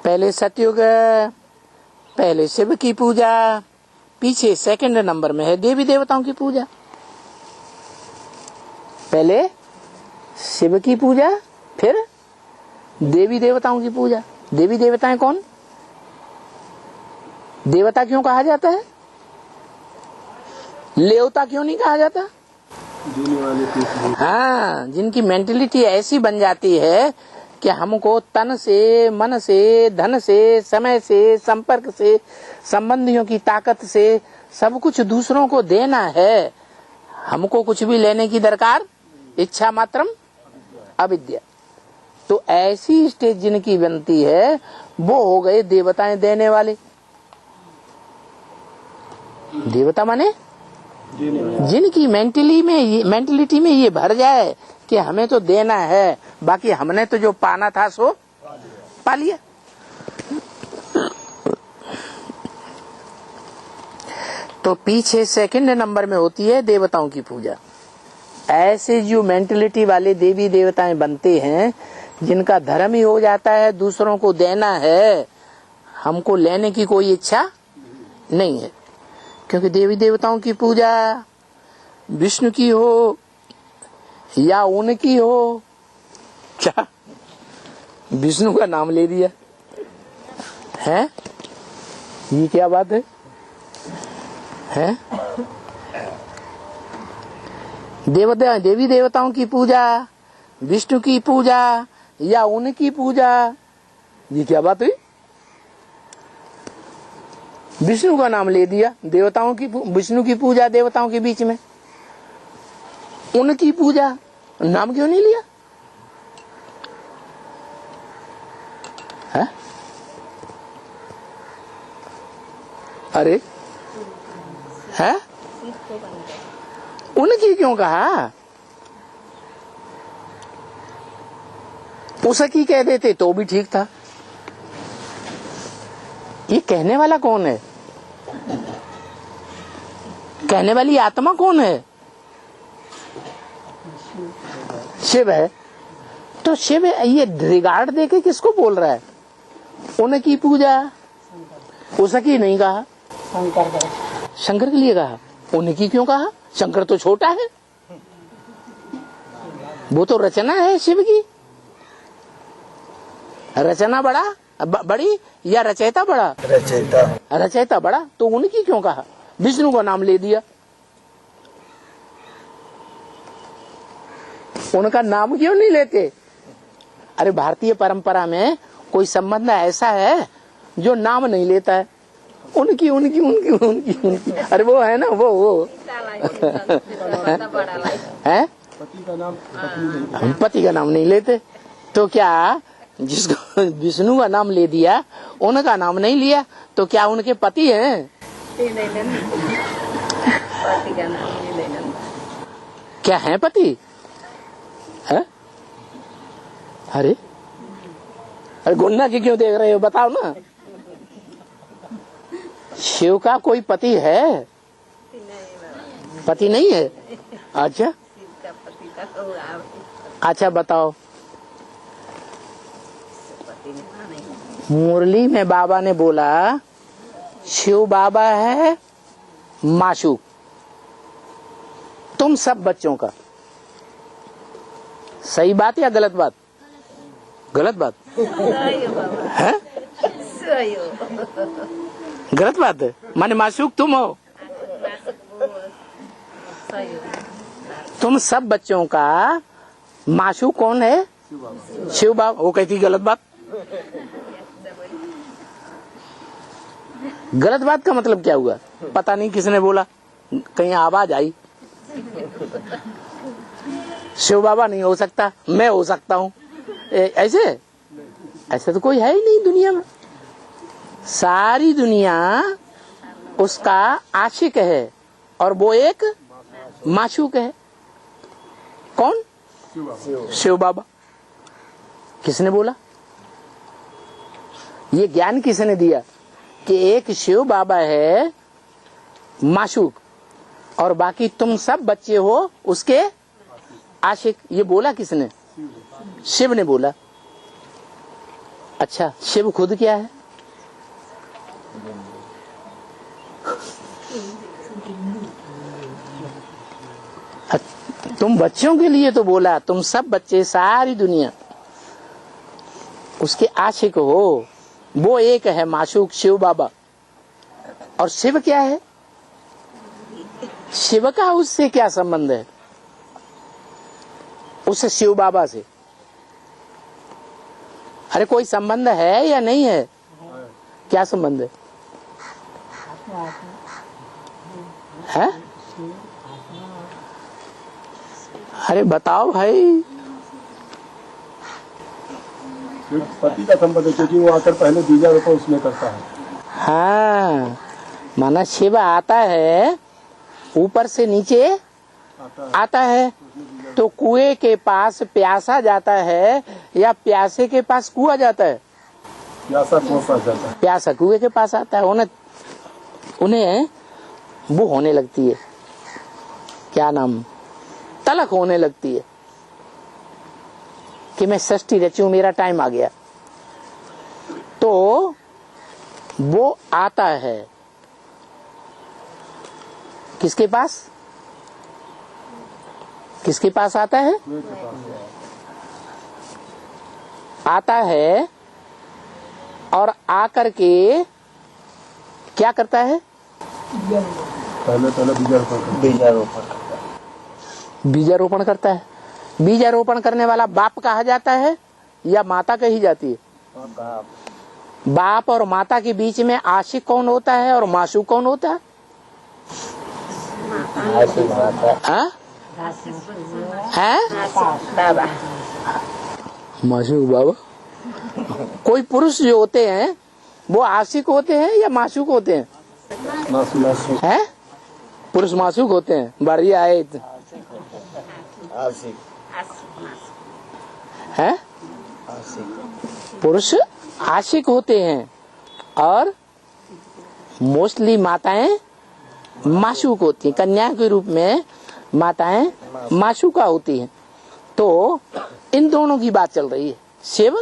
पहले सतयुग, पहले शिव की पूजा, पीछे सेकंड नंबर में है देवी देवताओं की पूजा। पहले शिव की पूजा, फिर देवी देवताओं की पूजा। देवी देवताएं कौन? देवता क्यों कहा जाता है? लेवता क्यों नहीं कहा जाता? हाँ, जिनकी मेंटेलिटी ऐसी बन जाती है कि हमको तन से, मन से, धन से, समय से, संपर्क से, संबंधियों की ताकत से सब कुछ दूसरों को देना है, हमको कुछ भी लेने की दरकार, इच्छा मात्रम अविद्या। तो ऐसी स्टेज जिनकी बनती है वो हो गए देवताएं देने वाले। देवता माने जिनकी मेंटेलिटी में ये भर जाए कि हमें तो देना है, बाकी हमने तो जो पाना था सो पा लिया। तो पीछे सेकंड नंबर में होती है देवताओं की पूजा। ऐसे जो मेंटेलिटी वाले देवी देवताएं बनते हैं, जिनका धर्म ही हो जाता है दूसरों को देना है, हमको लेने की कोई इच्छा नहीं है। क्योंकि देवी देवताओं की पूजा विष्णु की हो या उनकी हो, क्या विष्णु का नाम ले दिया है? ये क्या बात है? देवी देवताओं की पूजा, विष्णु की पूजा या उनकी पूजा, ये क्या बात हुई? विष्णु का नाम ले दिया, देवताओं की, विष्णु की पूजा देवताओं के बीच में, उनकी पूजा नाम क्यों नहीं लिया? है? अरे है? उनकी क्यों कहा? उसकी कह देते तो भी ठीक था। ये कहने वाला कौन है? कहने वाली आत्मा कौन है? शिव है। तो शिव ये रिगार्ड देके किसको बोल रहा है? उनकी पूजा, उसकी नहीं कहा, शंकर के लिए कहा। उनकी क्यों कहा? शंकर तो छोटा है, वो तो रचना है शिव की। रचना बड़ी या रचयिता बड़ा? रचयिता बड़ा। तो उनकी क्यों कहा? विष्णु का नाम ले दिया। उनका नाम क्यों नहीं लेते? अरे भारतीय परंपरा में कोई संबंध ऐसा है जो नाम नहीं लेता है। उनकी उनकी उनकी उनकी उनकी, अरे वो है ना, वो है पति का नाम नहीं लेते। तो क्या जिसको विष्णु का नाम ले दिया, उनका नाम नहीं लिया, तो क्या उनके पति हैं? क्या हैं पति? है? अरे गुन्ना की क्यों देख रहे हो, बताओ ना। शिव का कोई पति है? पति नहीं है। अच्छा अच्छा बताओ। मुरली में बाबा ने बोला शिव बाबा है माशूक तुम सब बच्चों का। सही बात या गलत बात? गलत बात है? गलत बात है, माने माशूक तुम हो। तुम सब बच्चों का माशूक कौन है? शिव बाबा। वो कहती गलत बात। गलत बात का मतलब क्या हुआ? पता नहीं किसने बोला, कहीं आवाज आई। शिव बाबा नहीं हो सकता, मैं हो सकता हूँ। ऐसे तो कोई है ही नहीं दुनिया में। सारी दुनिया उसका आशिक है और वो एक माशूक है। कौन? शिव बाबा। किसने बोला? ये ज्ञान किसने दिया कि एक शिव बाबा है माशूक और बाकी तुम सब बच्चे हो उसके आशिक? ये बोला किसने? शिव ने बोला। अच्छा, शिव खुद क्या है? तुम बच्चों के लिए तो बोला, तुम सब बच्चे, सारी दुनिया उसके आशिक हो। वो एक है माशूक, शिव बाबा। और शिव क्या है? शिव का उससे क्या संबंध है? उस शिव बाबा से अरे कोई संबंध है या नहीं है? क्या संबंध है? है? अरे बताओ भाई। पति का संबंध है, क्योंकि वो आकर पहले बीजारोपण उसमें करता है। हाँ, माना शिव आता है, ऊपर से नीचे आता है। तो कुएं के पास प्यासा जाता है या प्यासे के पास कुआं जाता है? प्यासा कुआं पास जाता है। प्यासा कुएं के पास आता है। उन्हें वो होने लगती है, क्या नाम, तलक होने लगती है कि मैं सृष्टि रचूं, मेरा टाइम आ गया। तो वो आता है किसके पास? किसके पास आता है? आता है और आकर के क्या करता है? पहले बीजारोपण करता है। बीजारोपण करने वाला बाप कहा जाता है या माता कही जाती है? बाप और माता के बीच में आशिक कौन होता है और माशूक कौन होता है? बाबा। माशूक बाबा। कोई पुरुष जो होते हैं वो आशिक होते हैं या माशूक होते हैं? हैं? पुरुष माशूक होते हैं। बढ़िया है। हैं? पुरुष आशिक होते हैं और मोस्टली माताएं माशूक होती हैं। कन्या के रूप में माताएं माशूका होती हैं। तो इन दोनों की बात चल रही है, शिव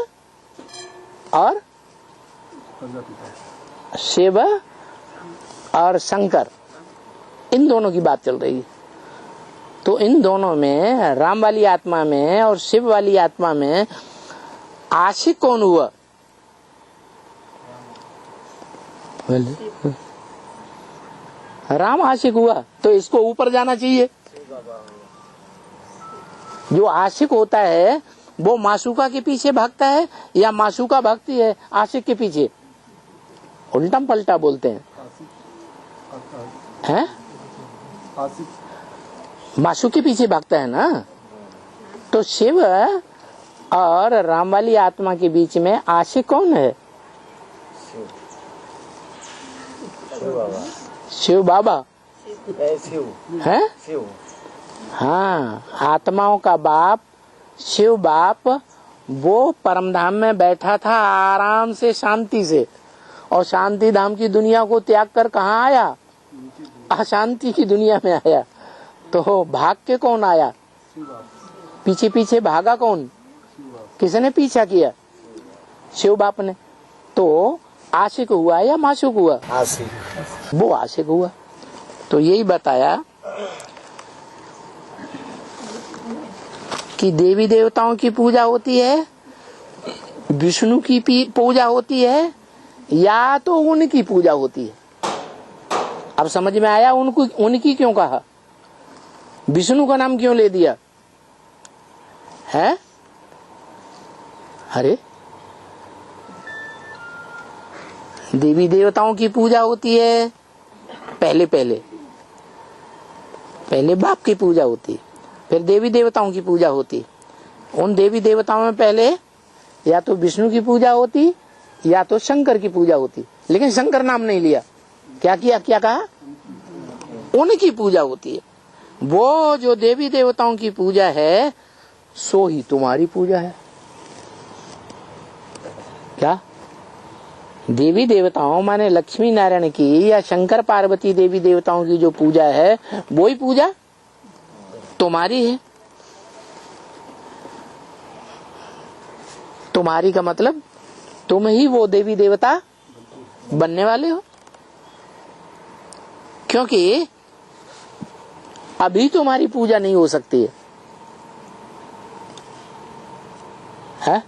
और शंकर, इन दोनों की बात चल रही है। तो इन दोनों में, राम वाली आत्मा में और शिव वाली आत्मा में आशिक कौन हुआ? राम आशिक हुआ। तो इसको ऊपर जाना चाहिए। जो आशिक होता है वो माशूका के पीछे भागता है या माशूका भागती है आशिक के पीछे? उल्टा पलटा बोलते हैं। माशूक के पीछे भागता है ना। तो शिव और राम वाली आत्मा के बीच में आशिक कौन है? शिव बाबा है। हाँ, आत्माओं का बाप शिव बाप, वो परमधाम में बैठा था आराम से, शांति से, और शांति धाम की दुनिया को त्याग कर कहाँ आया? अशांति की दुनिया में आया। तो भाग के कौन आया? पीछे पीछे भागा कौन? किसने पीछा किया? शिव बाप ने। तो आशिक हुआ या माशूक हुआ? आशिक। वो आशिक हुआ। तो यही बताया कि देवी देवताओं की पूजा होती है, विष्णु की पूजा होती है, या तो उनकी पूजा होती है। अब समझ में आया उनको, उनकी क्यों कहा? विष्णु का नाम क्यों ले दिया है? अरे देवी देवताओं की पूजा होती है, पहले बाप की पूजा होती है, फिर देवी देवताओं की पूजा होती। उन देवी देवताओं में पहले या तो विष्णु की पूजा होती या तो शंकर की पूजा होती, लेकिन शंकर नाम नहीं लिया। क्या किया? क्या कहा? उनकी पूजा होती है। वो जो देवी देवताओं की पूजा है सो ही तुम्हारी पूजा है। क्या? देवी देवताओं माने लक्ष्मी नारायण की या शंकर पार्वती देवी देवताओं की जो पूजा है वो ही पूजा तुम्हारी है। तुम्हारी का मतलब तुम ही वो देवी देवता बनने वाले हो, क्योंकि अभी तुम्हारी पूजा नहीं हो सकती है?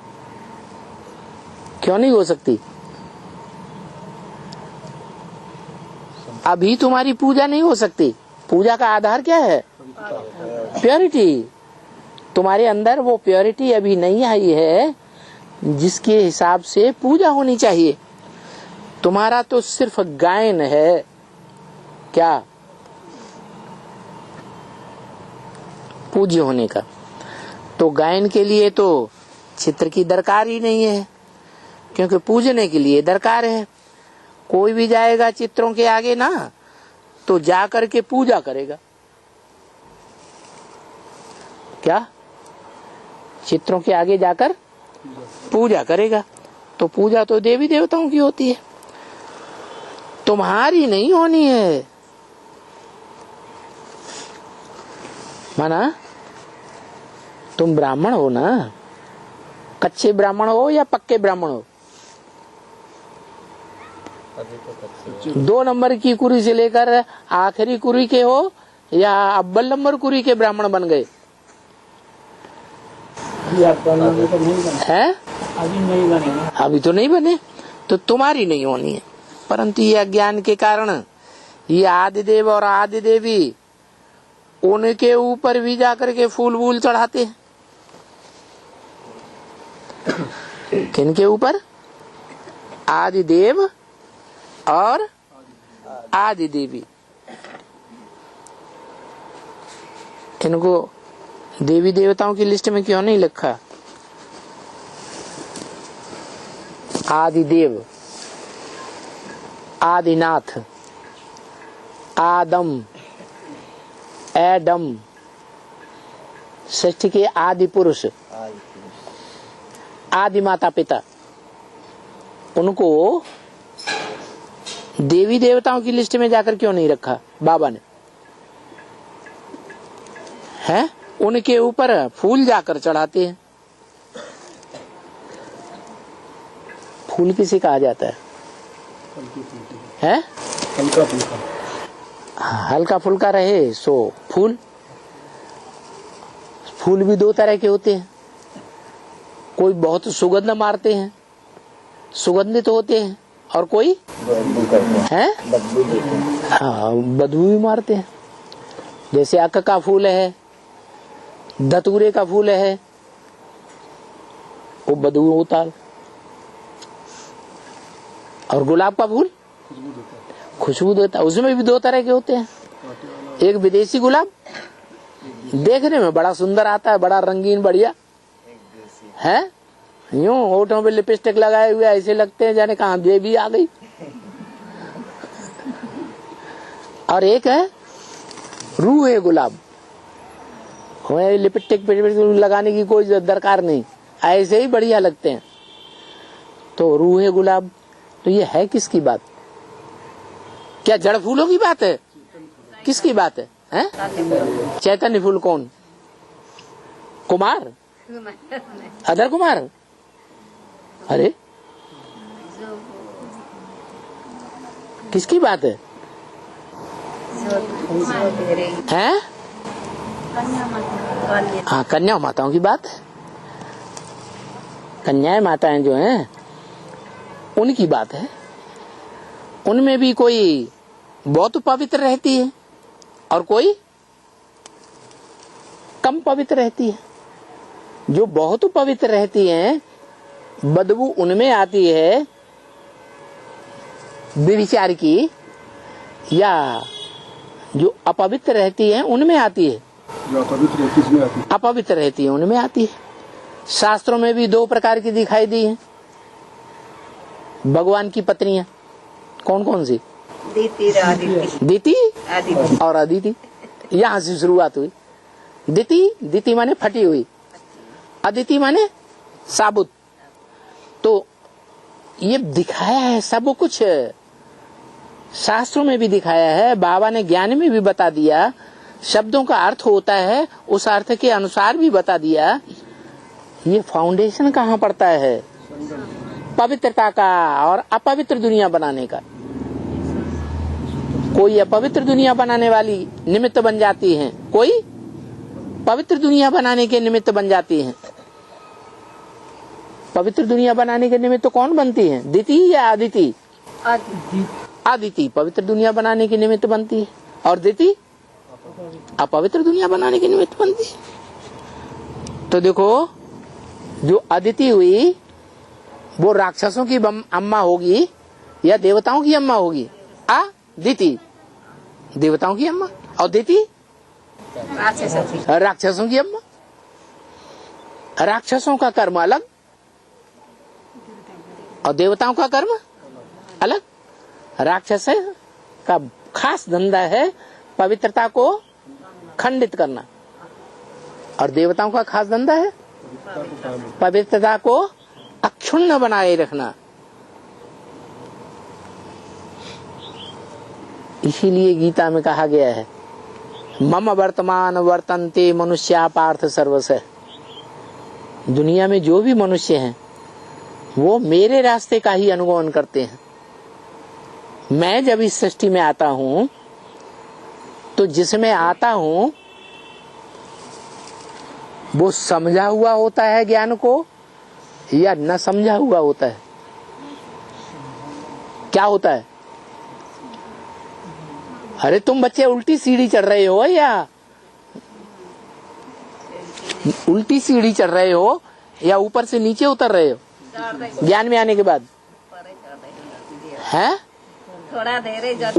क्यों नहीं हो सकती? अभी तुम्हारी पूजा नहीं हो सकती। पूजा का आधार क्या है? प्योरिटी। तुम्हारे अंदर वो प्योरिटी अभी नहीं आई है जिसके हिसाब से पूजा होनी चाहिए। तुम्हारा तो सिर्फ गायन है, क्या पूज्य होने का। तो गायन के लिए तो चित्र की दरकार ही नहीं है, क्योंकि पूजने के लिए दरकार है। कोई भी जाएगा चित्रों के आगे ना, तो जा करके पूजा करेगा। क्या? चित्रों के आगे जाकर पूजा करेगा। तो पूजा तो देवी देवताओं की होती है, तुम्हारी नहीं होनी है। माना तुम ब्राह्मण हो ना, कच्चे ब्राह्मण हो या पक्के ब्राह्मण हो? 2 नंबर की कुरी से लेकर आखिरी कुरी के हो या अव्वल नंबर कुरी के ब्राह्मण बन गए हैं? अभी नहीं बने। अभी तो नहीं बने, तो तुम्हारी नहीं होनी है। परंतु ये अज्ञान के कारण ये आदिदेव और आदि देवी उनके ऊपर भी जाकर के फूल वूल चढ़ाते हैं। किनके ऊपर? आदिदेव और आदि देवी। इनको देवी देवताओं की लिस्ट में क्यों नहीं लिखा? आदिदेव, आदिनाथ, आदम, एडम, सृष्टि के आदि पुरुष, आदि माता पिता, उनको देवी देवताओं की लिस्ट में जाकर क्यों नहीं रखा बाबा ने? है? उनके ऊपर फूल जाकर चढ़ाते हैं। फूल किसे कहा जाता है? हल्का फुल्का। हल्का फुल्का रहे सो फूल। फूल भी 2 तरह के होते हैं। कोई बहुत सुगंध मारते हैं, सुगंधित होते हैं, और कोई है हाँ बदबू भी मारते हैं। जैसे अक का फूल है, धतूरे का फूल है, वो बदबू होता है। और गुलाब का फूल खुशबू देता है। उसमें भी 2 तरह के होते हैं। एक विदेशी गुलाब देखने में बड़ा सुंदर आता है, बड़ा रंगीन बढ़िया है, यूं होठों पे लिपस्टिक लगाए हुए ऐसे लगते हैं जाने कहाँ देवी आ गई। और एक है रूहे गुलाब, लिपस्टिक लगाने की कोई दरकार नहीं, ऐसे ही बढ़िया लगते हैं। तो रूहे गुलाब, तो ये है किसकी बात? क्या जड़ फूलों की बात है? किसकी बात है? हैं? चैतन्य फूल कौन? कुमार, अदर कुमार? अरे किसकी बात है? हैं? हाँ, कन्या माताओं की बात है। कन्याएं माताएं जो हैं उनकी बात है। उनमें भी कोई बहुत पवित्र रहती है और कोई कम पवित्र रहती है। जो बहुत पवित्र रहती हैं, बदबू उनमें आती है व्यभिचार की, या जो अपवित्र रहती है उनमें आती है? जो अपवित्र रहती है आती है। अपवित्र रहती है उनमें आती है। शास्त्रों में भी 2 प्रकार की दिखाई दी है भगवान की पत्नियां। कौन कौन सी? दीति और अदिति। यहाँ से शुरुआत हुई। दीति माने फटी हुई, अदिति माने साबुत। तो ये दिखाया है सब कुछ, शास्त्रों में भी दिखाया है, बाबा ने ज्ञान में भी बता दिया। शब्दों का अर्थ होता है, उस अर्थ के अनुसार भी बता दिया। ये फाउंडेशन कहाँ पड़ता है? पवित्रता का और अपवित्र दुनिया बनाने का। कोई अपवित्र दुनिया बनाने वाली निमित्त बन जाती है, कोई पवित्र दुनिया बनाने के निमित्त बन जाती है। पवित्र दुनिया बनाने के निमित्त कौन बनती है, दिति या आदिति? आदिति पवित्र दुनिया बनाने के निमित्त बनती है और दिति अपवित्र दुनिया बनाने के निमित्त बनती है। तो देखो, जो अदिति हुई वो राक्षसों की अम्मा होगी या देवताओं की अम्मा होगी? दिति देवताओं की अम्मा और दिति राक्षसों की अम्मा। राक्षसों का कर्म अलग और देवताओं का कर्म अलग। राक्षस का खास धंधा है पवित्रता को खंडित करना और देवताओं का खास धंधा है पवित्रता को अक्षुण्ण बनाए रखना। इसीलिए गीता में कहा गया है, मम वर्तमान वर्तन्ते मनुष्या पार्थ सर्वस्य। दुनिया में जो भी मनुष्य हैं वो मेरे रास्ते का ही अनुगमन करते हैं। मैं जब इस सृष्टि में आता हूँ तो जिसमें आता हूँ वो समझा हुआ होता है ज्ञान को या न समझा हुआ होता है? क्या होता है? अरे तुम बच्चे उल्टी सीढ़ी चढ़ रहे हो या उल्टी सीढ़ी चढ़ रहे हो या ऊपर से नीचे उतर रहे हो ज्ञान में आने के बाद? है थोड़ा देर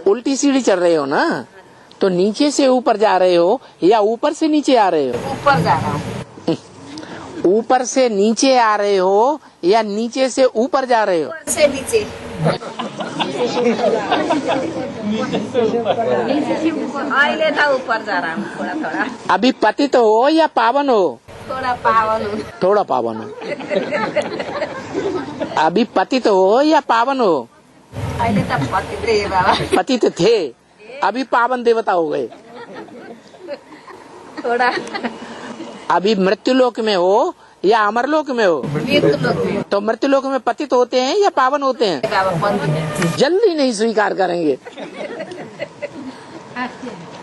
उल्टी सीढ़ी चढ़ रहे हो ना, तो नीचे से ऊपर जा रहे हो या ऊपर से नीचे आ रहे हो? ऊपर जा रहा हूँ। ऊपर से नीचे आ रहे हो या नीचे से ऊपर जा रहे हो? ऊपर से नीचे। आइले था ऊपर जा रहा हूँ थोड़ा थोड़ा। अभी पतित हो या पावन हो? थोड़ा पावन हूँ। थोड़ा पावन हो। अभी पतित हो या पावन हो? आइले था पतित थे बाबा। पतित थे, अभी पावन देवता हो गए। थोड़ा अभी मृत्युलोक में हो या अमरलोक में हो? तो मृत्युलोक में पतित होते हैं या पावन होते हैं? जल्दी नहीं स्वीकार करेंगे।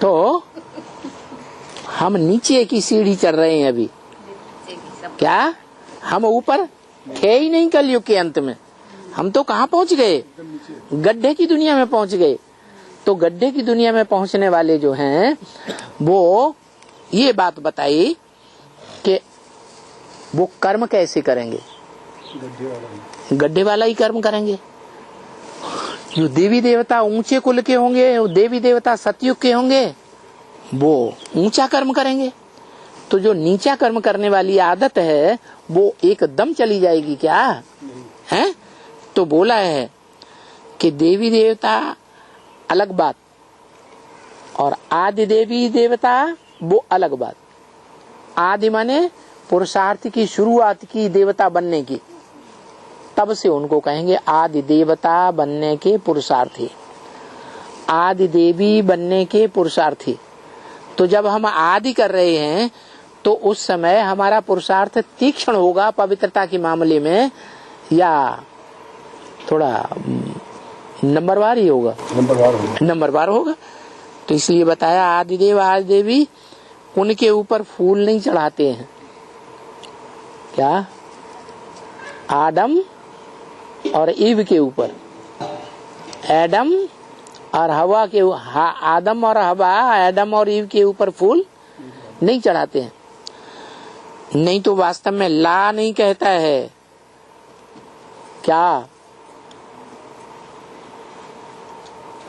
तो हम नीचे की सीढ़ी चढ़ रहे हैं अभी। क्या हम ऊपर थे ही नहीं कलयुग के अंत में? हम तो कहाँ पहुँच गए? गड्ढे की दुनिया में पहुँच गए। तो गड्ढे की दुनिया में पहुँचने वाले जो हैं वो ये बात बताई कि वो कर्म कैसे करेंगे? गड्ढे वाला ही कर्म करेंगे। जो देवी देवता ऊंचे कुल के होंगे, वो देवी देवता सतयुग के होंगे, वो ऊंचा कर्म करेंगे। तो जो नीचा कर्म करने वाली आदत है वो एकदम चली जाएगी क्या? है तो बोला है कि देवी देवता अलग बात और आदि देवी देवता वो अलग बात। आदि माने पुरुषार्थ की शुरुआत की देवता बनने की, तब से उनको कहेंगे आदि देवता बनने के पुरुषार्थी, आदि देवी बनने के पुरुषार्थी। तो जब हम आदि कर रहे हैं तो उस समय हमारा पुरुषार्थ तीक्ष्ण होगा पवित्रता के मामले में या थोड़ा नंबरवार ही होगा? नंबरवार होगा। तो इसलिए बताया आदिदेव आदि देवी उनके ऊपर फूल नहीं चढ़ाते हैं। क्या? आदम और ईव के ऊपर, एडम और हवा के, आदम और हवा, एडम और ईव के ऊपर फूल नहीं चढ़ाते हैं। नहीं तो वास्तव में ला नहीं कहता है। क्या?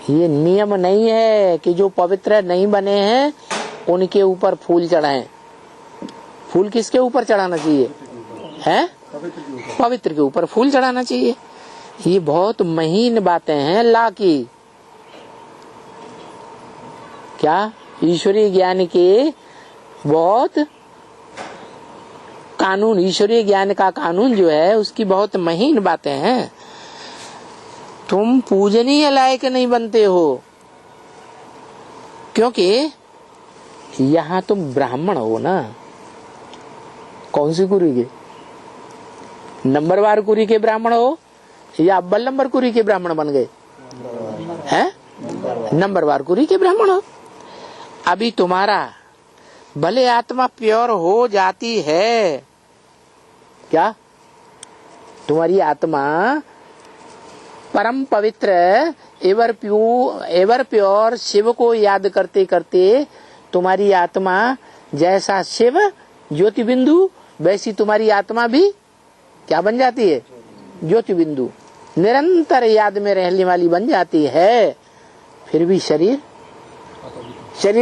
ये नियम नहीं है कि जो पवित्र नहीं बने हैं उनके ऊपर फूल चढ़ाएं। फूल किसके ऊपर चढ़ाना चाहिए? है पवित्र के ऊपर फूल चढ़ाना चाहिए। ये बहुत महीन बातें हैं ला की। क्या? ईश्वरीय ज्ञान के बहुत कानून, ईश्वरीय ज्ञान का कानून जो है उसकी बहुत महीन बातें हैं। तुम पूजनीय लायक नहीं बनते हो क्योंकि यहाँ तुम ब्राह्मण हो ना। कौन सी गुरु के? नंबरवार कुरी के ब्राह्मण हो या अव्वल नंबर कुरी के ब्राह्मण बन गए हैं? नंबरवार कुरी के ब्राह्मण हो। अभी तुम्हारा भले आत्मा प्योर हो जाती है, क्या तुम्हारी आत्मा परम पवित्र एवर प्योर शिव को याद करते करते तुम्हारी आत्मा जैसा शिव ज्योति बिंदु वैसी तुम्हारी आत्मा भी क्या बन जाती है? ज्योति बिंदु, निरंतर याद में रहने वाली बन जाती है। फिर भी शरीर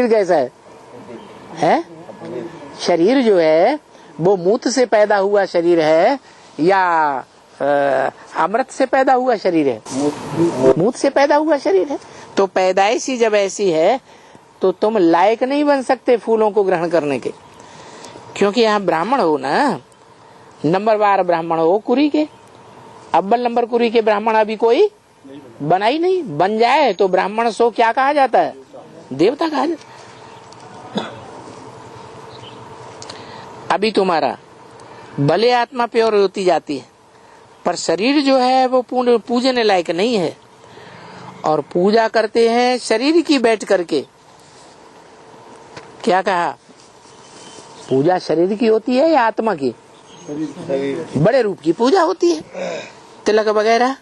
कैसा है? शरीर जो है वो मूत्र से पैदा हुआ शरीर है या अमृत से पैदा हुआ शरीर है? मूत्र से पैदा हुआ शरीर है। तो पैदाइश ही जब ऐसी है तो तुम लायक नहीं बन सकते फूलों को ग्रहण करने के, क्योंकि यहाँ ब्राह्मण हो ना, नंबरवार ब्राह्मण हो कुरी के। अव्वल नंबर कुरी के ब्राह्मण अभी कोई बना ही नहीं। बन जाए तो ब्राह्मण सो क्या कहा जाता है? देवता कहा जाता है। अभी तुम्हारा भले आत्मा प्योर होती जाती है पर शरीर जो है वो पूजने लायक नहीं है, और पूजा करते हैं शरीर की बैठ करके। क्या कहा? पूजा शरीर की होती है या आत्मा की? बड़े रूप की पूजा होती है। तिलक वगैरह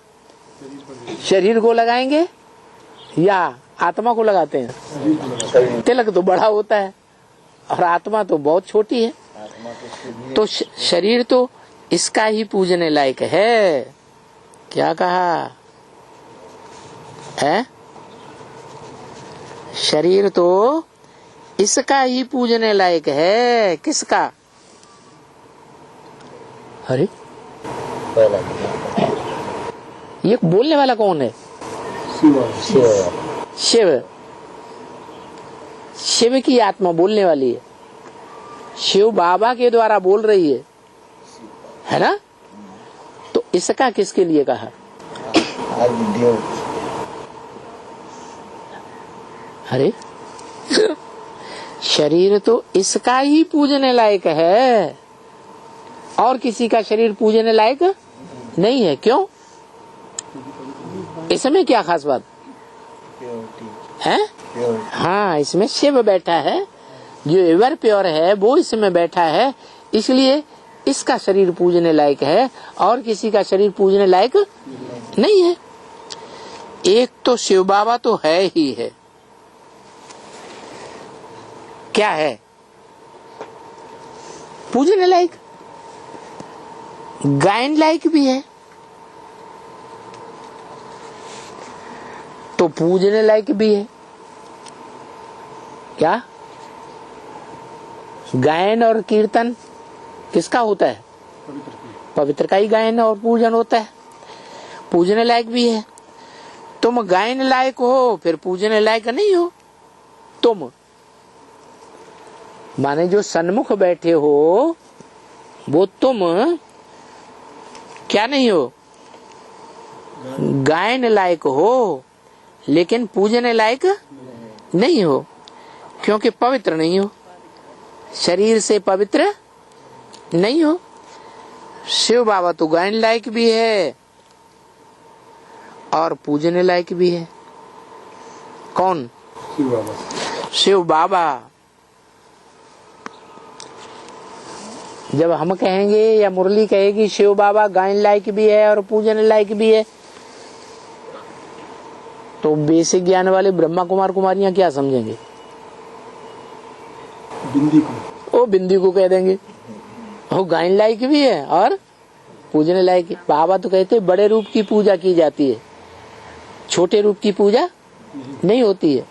शरीर को लगाएंगे या आत्मा को लगाते हैं? तिलक तो बड़ा होता है और आत्मा तो बहुत छोटी है। तो शरीर तो इसका ही पूजने लायक है। क्या कहा है? शरीर तो इसका ही पूजने लायक है। किसका? अरे ये बोलने वाला कौन है? शिव। शिव की आत्मा बोलने वाली है, शिव बाबा के द्वारा बोल रही है ना? तो इसका किसके लिए कहा? अरे शरीर तो इसका ही पूजने लायक है और किसी का शरीर पूजने लायक नहीं है। क्यों? इसमें क्या खास बात है? हाँ, इसमें शिव बैठा है, जो एवर प्योर है वो इसमें बैठा है, इसलिए इसका शरीर पूजने लायक है और किसी का शरीर पूजने लायक नहीं है। एक तो शिव बाबा तो है ही है। क्या है? पूजने लायक, गायन लायक भी है। तो पूजने लायक भी है। क्या? गायन और कीर्तन किसका होता है? पवित्र का ही गायन और पूजन होता है। पूजने लायक भी है। तुम गायन लायक हो फिर पूजने लायक नहीं हो। तुम माने जो सन्मुख बैठे हो वो तुम क्या नहीं हो? गायन लायक हो, लेकिन पूजने लायक नहीं हो, क्योंकि पवित्र नहीं हो, शरीर से पवित्र नहीं हो। शिव बाबा तो गायन लायक भी है और पूजने लायक भी है। कौन? शिव बाबा। शिव बाबा। जब हम कहेंगे या मुरली कहेगी शिव बाबा गायन लायक भी है और पूजन लायक भी है, तो बेसिक ज्ञान वाले ब्रह्मा कुमार कुमारियां क्या समझेंगे? बिंदी को। वो बिंदी को कह देंगे वो गायन लायक भी है और पूजने लायक है। बाबा तो कहते बड़े रूप की पूजा की जाती है, छोटे रूप की पूजा नहीं होती है।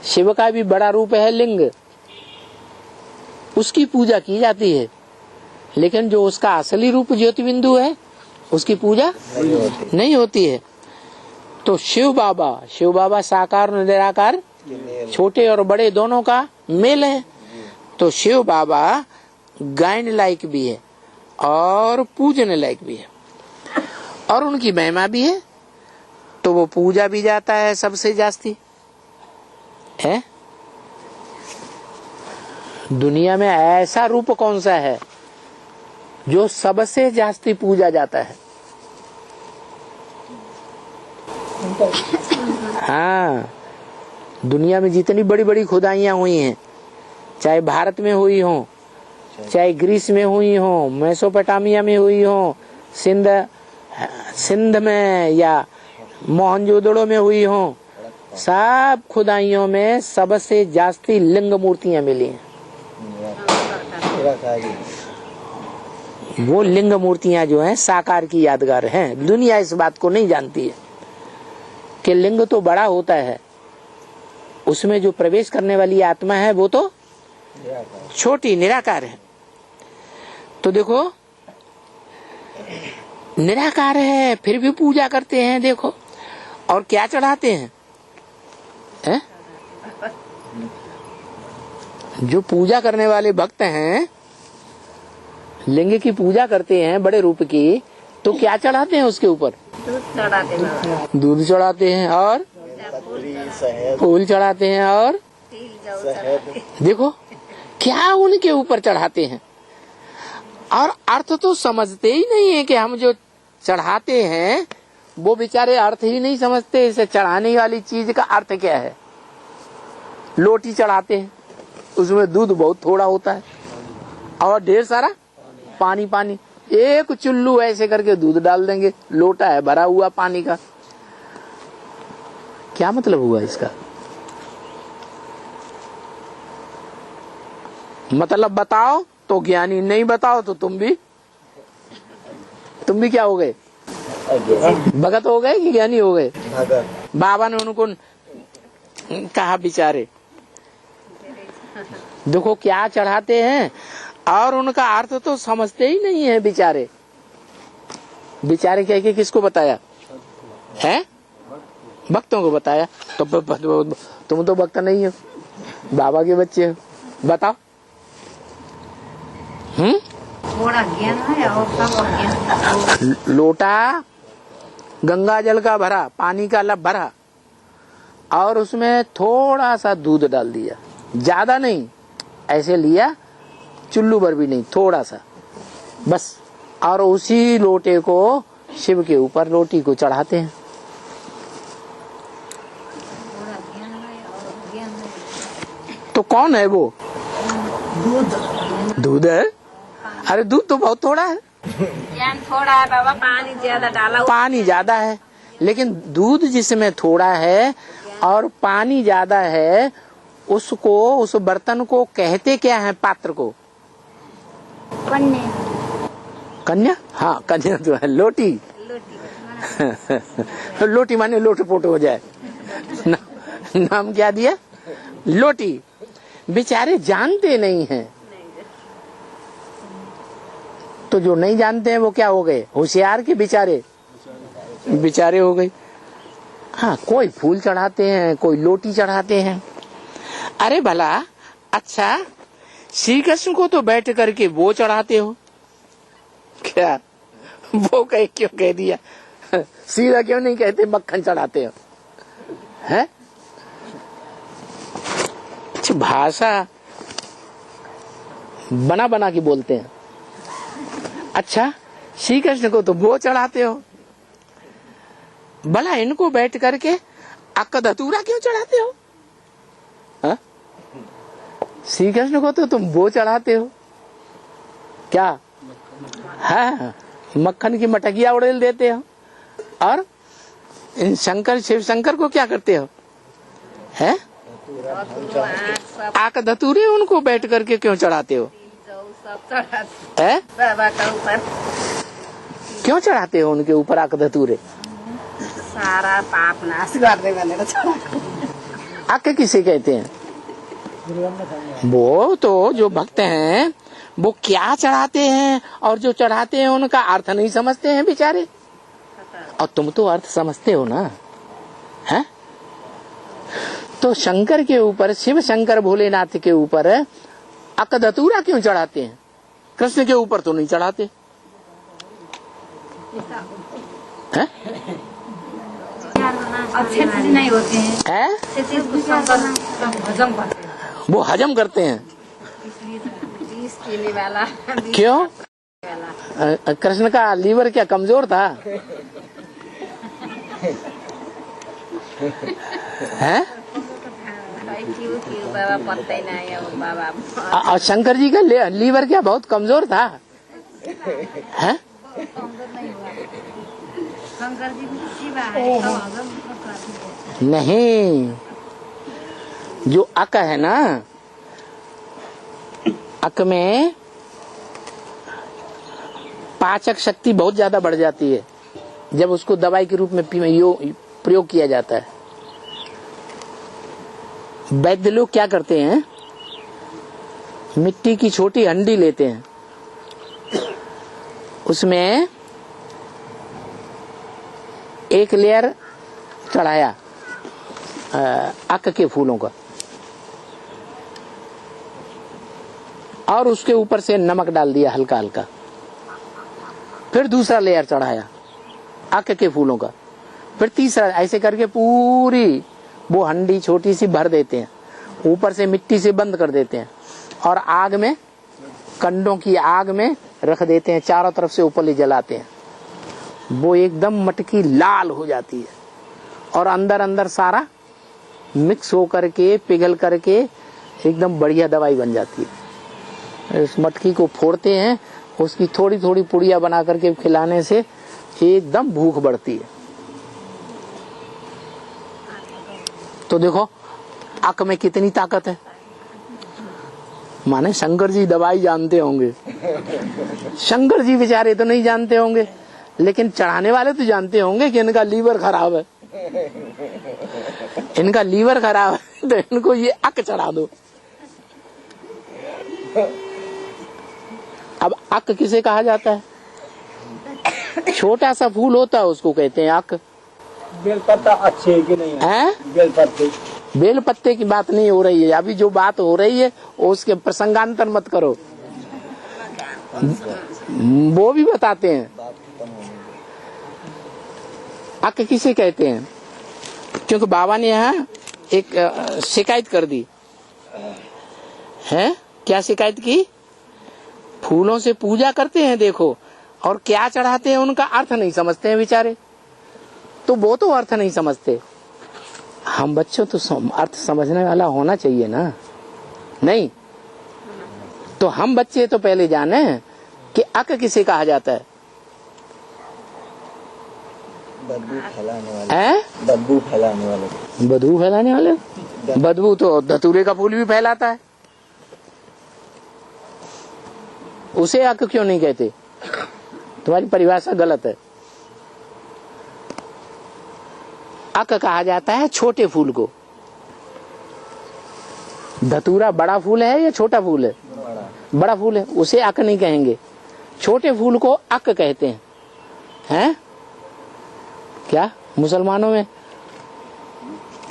शिव का भी बड़ा रूप है लिंग, उसकी पूजा की जाती है, लेकिन जो उसका असली रूप ज्योति बिंदु है उसकी पूजा नहीं होती है। तो शिव बाबा साकार और निराकार, छोटे और बड़े दोनों का मेल है। तो शिव बाबा गायन लायक भी है और पूजने लायक भी है और उनकी महिमा भी है, तो वो पूजा भी जाता है सबसे जास्ती है। दुनिया में ऐसा रूप कौन सा है जो सबसे जास्ती पूजा जाता है। हाँ, दुनिया में जितनी बड़ी बड़ी खुदाइयां हुई हैं, चाहे भारत में हुई हो, चाहे ग्रीस में हुई हो, मेसोपोटामिया में हुई हो, सिंध में या मोहनजोदड़ो में हुई हो, सब खुदाइयों में सबसे जास्ती लिंग मूर्तियां मिली हैं। वो लिंग मूर्तियां जो हैं साकार की यादगार हैं। दुनिया इस बात को नहीं जानती है कि लिंग तो बड़ा होता है, उसमें जो प्रवेश करने वाली आत्मा है वो तो छोटी निराकार है। तो देखो, निराकार है फिर भी पूजा करते हैं। देखो, और क्या चढ़ाते हैं? जो पूजा करने वाले भक्त हैं, लिंग की पूजा करते हैं बड़े रूप की, तो क्या चढ़ाते हैं उसके ऊपर? दूध चढ़ाते हैं और फूल चढ़ाते हैं और देखो क्या उनके ऊपर चढ़ाते हैं। और अर्थ तो समझते ही नहीं है कि हम जो चढ़ाते हैं वो बेचारे अर्थ ही नहीं समझते। इसे चढ़ाने वाली चीज का अर्थ क्या है? लोटी चढ़ाते हैं, उसमें दूध बहुत थोड़ा होता है और ढेर सारा पानी पानी, एक चुल्लू ऐसे करके दूध डाल देंगे, लोटा है भरा हुआ पानी का। क्या मतलब हुआ इसका? मतलब बताओ तो ज्ञानी, नहीं बताओ तो तुम भी क्या हो गए? भगत हो गए कि ज्ञानी हो गए? बाबा ने उनको कहा बेचारे, देखो क्या चढ़ाते हैं और उनका अर्थ तो समझते ही नहीं है बेचारे। बेचारे कह के किसको बताया है? भक्तों को बताया। तो तुम तो भक्त नहीं हो, बाबा के बच्चे हो, बताओ। थोड़ा ज्ञान है और सब अज्ञान। लोटा गंगा जल का भरा, पानी का लब भरा और उसमें थोड़ा सा दूध डाल दिया, ज्यादा नहीं, ऐसे लिया, चुल्लू भर भी नहीं, थोड़ा सा बस। और उसी लोटे को शिव के ऊपर रोटी को चढ़ाते हैं। तो कौन है वो? दूध है। अरे दूध तो बहुत थोड़ा है, ज्ञान थोड़ा है बाबा, पानी ज्यादा डाला। पानी ज्यादा है, लेकिन दूध जिसमें थोड़ा है और पानी ज्यादा है, उसको, उस बर्तन को कहते क्या है? पात्र को कन्या। हाँ, कन्या तो है। लोटी लोटी माने लोट पोट हो जाए, नाम क्या दिया? लोटी। बेचारे जानते नहीं हैं। तो जो नहीं जानते हैं वो क्या हो गए? होशियार के बेचारे हो गए। हाँ, कोई फूल चढ़ाते हैं, कोई लोटी चढ़ाते हैं। अरे भला, अच्छा श्री कृष्ण को तो बैठ करके वो चढ़ाते हो क्या? वो क्यों कह दिया? सीधा क्यों नहीं कहते मक्खन चढ़ाते हो? है भाषा बना बना के बोलते हैं। अच्छा, श्री कृष्ण को तो वो चढ़ाते हो, भला इनको बैठ करके अक्का धतूरा क्यों चढ़ाते हो? श्री कृष्ण को तो तुम वो चढ़ाते हो क्या? हाँ, मक्खन की मटकिया उड़ेल देते हो। और इन शिव शंकर को क्या करते हो? है आक धतूरे उनको बैठ करके क्यों चढ़ाते हो? है क्यों चढ़ाते हो उनके ऊपर आक धतूरे? सारा पाप नाश करने वाले को चढ़ा। आक किसे कहते हैं? वो तो जो भक्त हैं वो क्या चढ़ाते हैं, और जो चढ़ाते हैं उनका अर्थ नहीं समझते हैं बेचारे। और तुम तो अर्थ समझते हो ना, है? तो शंकर के ऊपर, शिव शंकर भोलेनाथ के ऊपर अकधतूरा क्यों चढ़ाते हैं? कृष्ण के ऊपर तो नहीं चढ़ाते हैं? अच्छे नहीं होते हैं, वो हजम करते हैं। वाला क्यों? कृष्ण का लीवर क्या कमजोर था? हैं? क्यों बाबा पता ही नहीं है बाबा। और शंकर जी का लीवर क्या बहुत कमजोर था? हैं? शंकर जी शिवा है। नहीं, जो अक है ना, अक में पाचक शक्ति बहुत ज्यादा बढ़ जाती है जब उसको दवाई के रूप में प्रयोग किया जाता है। वैद्य लोग क्या करते हैं, मिट्टी की छोटी हंडी लेते हैं, उसमें एक लेयर चढ़ाया अक के फूलों का, और उसके ऊपर से नमक डाल दिया हल्का हल्का, फिर दूसरा लेयर चढ़ाया अक के फूलों का, फिर तीसरा, ऐसे करके पूरी वो हंडी छोटी सी भर देते हैं, ऊपर से मिट्टी से बंद कर देते हैं और आग में, कंडों की आग में रख देते हैं, चारों तरफ से ऊपर जलाते हैं। वो एकदम मटकी लाल हो जाती है और अंदर अंदर सारा मिक्स हो करके पिघल करके एकदम बढ़िया दवाई बन जाती है। इस मटकी को फोड़ते हैं, उसकी थोड़ी थोड़ी पुड़िया बना करके खिलाने से एकदम भूख बढ़ती है। तो देखो अक में कितनी ताकत है। माने शंकर जी दवाई जानते होंगे, शंकर जी बेचारे तो नहीं जानते होंगे, लेकिन चढ़ाने वाले तो जानते होंगे कि इनका लीवर खराब है, इनका लीवर खराब है, तो इनको ये अक चढ़ा दो। अब अक किसे कहा जाता है? छोटा सा फूल होता है उसको कहते हैं अक। बेलपत्ता अच्छे है कि नहीं है? बेलपत्ते, बेलपत्ते की बात नहीं हो रही है अभी, जो बात हो रही है उसके प्रसंगांतर मत करो, वो भी बताते हैं। अक किसे कहते हैं? क्योंकि बाबा ने यहाँ एक शिकायत कर दी है। क्या शिकायत की? फूलों से पूजा करते हैं देखो, और क्या चढ़ाते हैं उनका अर्थ नहीं समझते हैं बेचारे। तो वो तो अर्थ नहीं समझते, हम बच्चों तो अर्थ समझने वाला होना चाहिए ना, नहीं? तो हम बच्चे तो पहले जाने कि अक किसे कहा जाता है। बदबू फैलाने वाले, बदबू फैलाने वाले, बदबू फैलाने वाले। बदबू तो धतूरे का फूल भी फैलाता है, उसे अक क्यों नहीं कहते? तुम्हारी परिभाषा गलत है। अक कहा जाता है छोटे फूल को। धतूरा बड़ा फूल है या छोटा फूल है? बड़ा फूल है, उसे अक नहीं कहेंगे, छोटे फूल को अक कहते हैं। हैं? क्या मुसलमानों में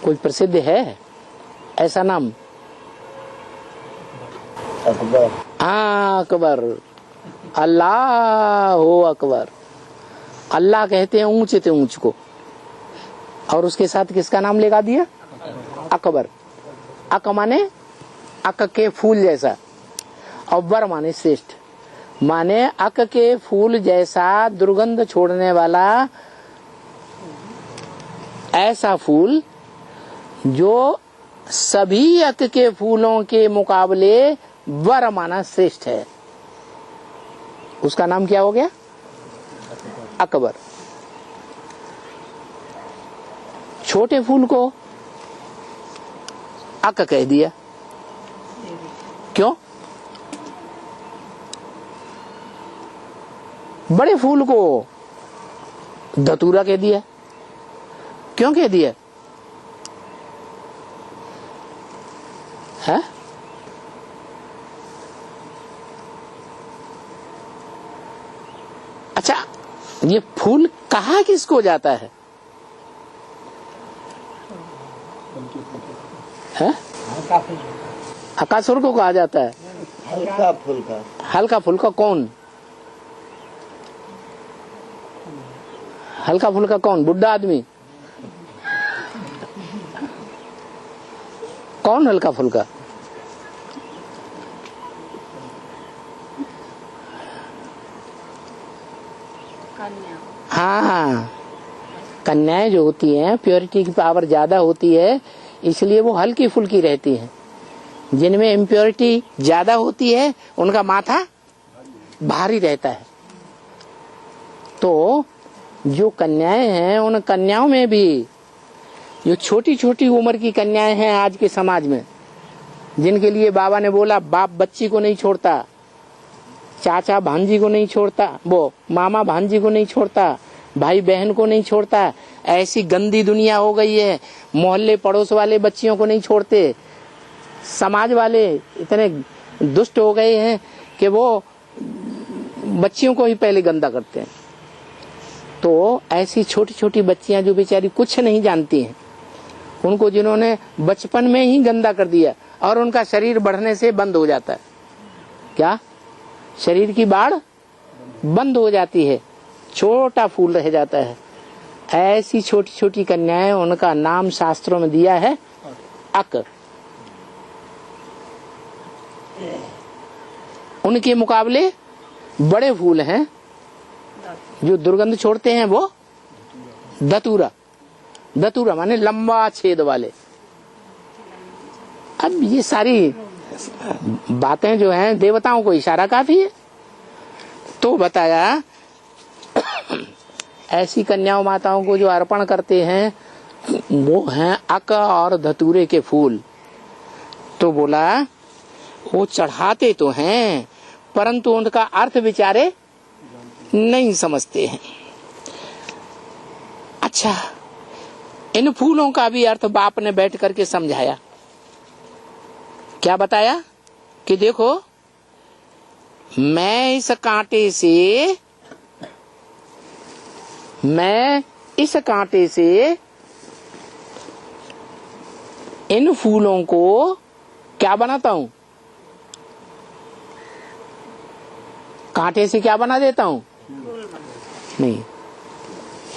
कोई प्रसिद्ध है ऐसा नाम? अकबर। हाँ, अकबर, अल्लाह हो अकबर। अल्लाह कहते हैं ऊंचे से ऊंच को, और उसके साथ किसका नाम लगा दिया? अकबर। अक माने अक के फूल जैसा, और बर माने श्रेष्ठ, माने अक के फूल जैसा दुर्गंध छोड़ने वाला ऐसा फूल जो सभी अक के फूलों के मुकाबले वर माना श्रेष्ठ है, उसका नाम क्या हो गया? अकबर। छोटे फूल को अक कह दिया, क्यों? बड़े फूल को धतूरा कह दिया, क्यों कह दिया? है? अच्छा, ये फूल कहाँ किसको जाता है? अकासुर को कहा जाता है। हल्का फुल्का। हल्का फुल्का कौन? हल्का फुल्का कौन? बुढ़ा आदमी? कौन हल्का फुल्का? हाँ, कन्याएं जो होती हैं प्योरिटी की पावर ज्यादा होती है, इसलिए वो हल्की फुल्की रहती हैं। जिनमें इम्प्योरिटी ज्यादा होती है उनका माथा भारी रहता है। तो जो कन्याएं हैं, उन कन्याओं में भी जो छोटी छोटी उम्र की कन्याएं हैं आज के समाज में, जिनके लिए बाबा ने बोला बाप बच्ची को नहीं छोड़ता, चाचा भांजी को नहीं छोड़ता, वो मामा भांजी को नहीं छोड़ता, भाई बहन को नहीं छोड़ता, ऐसी गंदी दुनिया हो गई है। मोहल्ले पड़ोस वाले बच्चियों को नहीं छोड़ते, समाज वाले इतने दुष्ट हो गए हैं कि वो बच्चियों को ही पहले गंदा करते हैं। तो ऐसी छोटी छोटी बच्चियां जो बेचारी कुछ नहीं जानती हैं, उनको जिन्होंने बचपन में ही गंदा कर दिया, और उनका शरीर बढ़ने से बंद हो जाता है। क्या? शरीर की बाढ़ बंद हो जाती है, छोटा फूल रह जाता है। ऐसी छोटी छोटी कन्याएं, उनका नाम शास्त्रों में दिया है अक। उनके मुकाबले बड़े फूल हैं जो दुर्गंध छोड़ते हैं, वो धतूरा। धतूरा माने लंबा छेद वाले। अब ये सारी बातें जो हैं देवताओं को इशारा काफी है। तो बताया ऐसी कन्याओं माताओं को जो अर्पण करते हैं वो हैं अक और धतूरे के फूल। तो बोला वो चढ़ाते तो हैं परंतु उनका अर्थ विचारे नहीं समझते हैं। अच्छा, इन फूलों का भी अर्थ बाप ने बैठ करके समझाया। क्या बताया कि देखो, मैं इस कांटे से इन फूलों को क्या बनाता हूं? कांटे से क्या बना देता हूं? नहीं।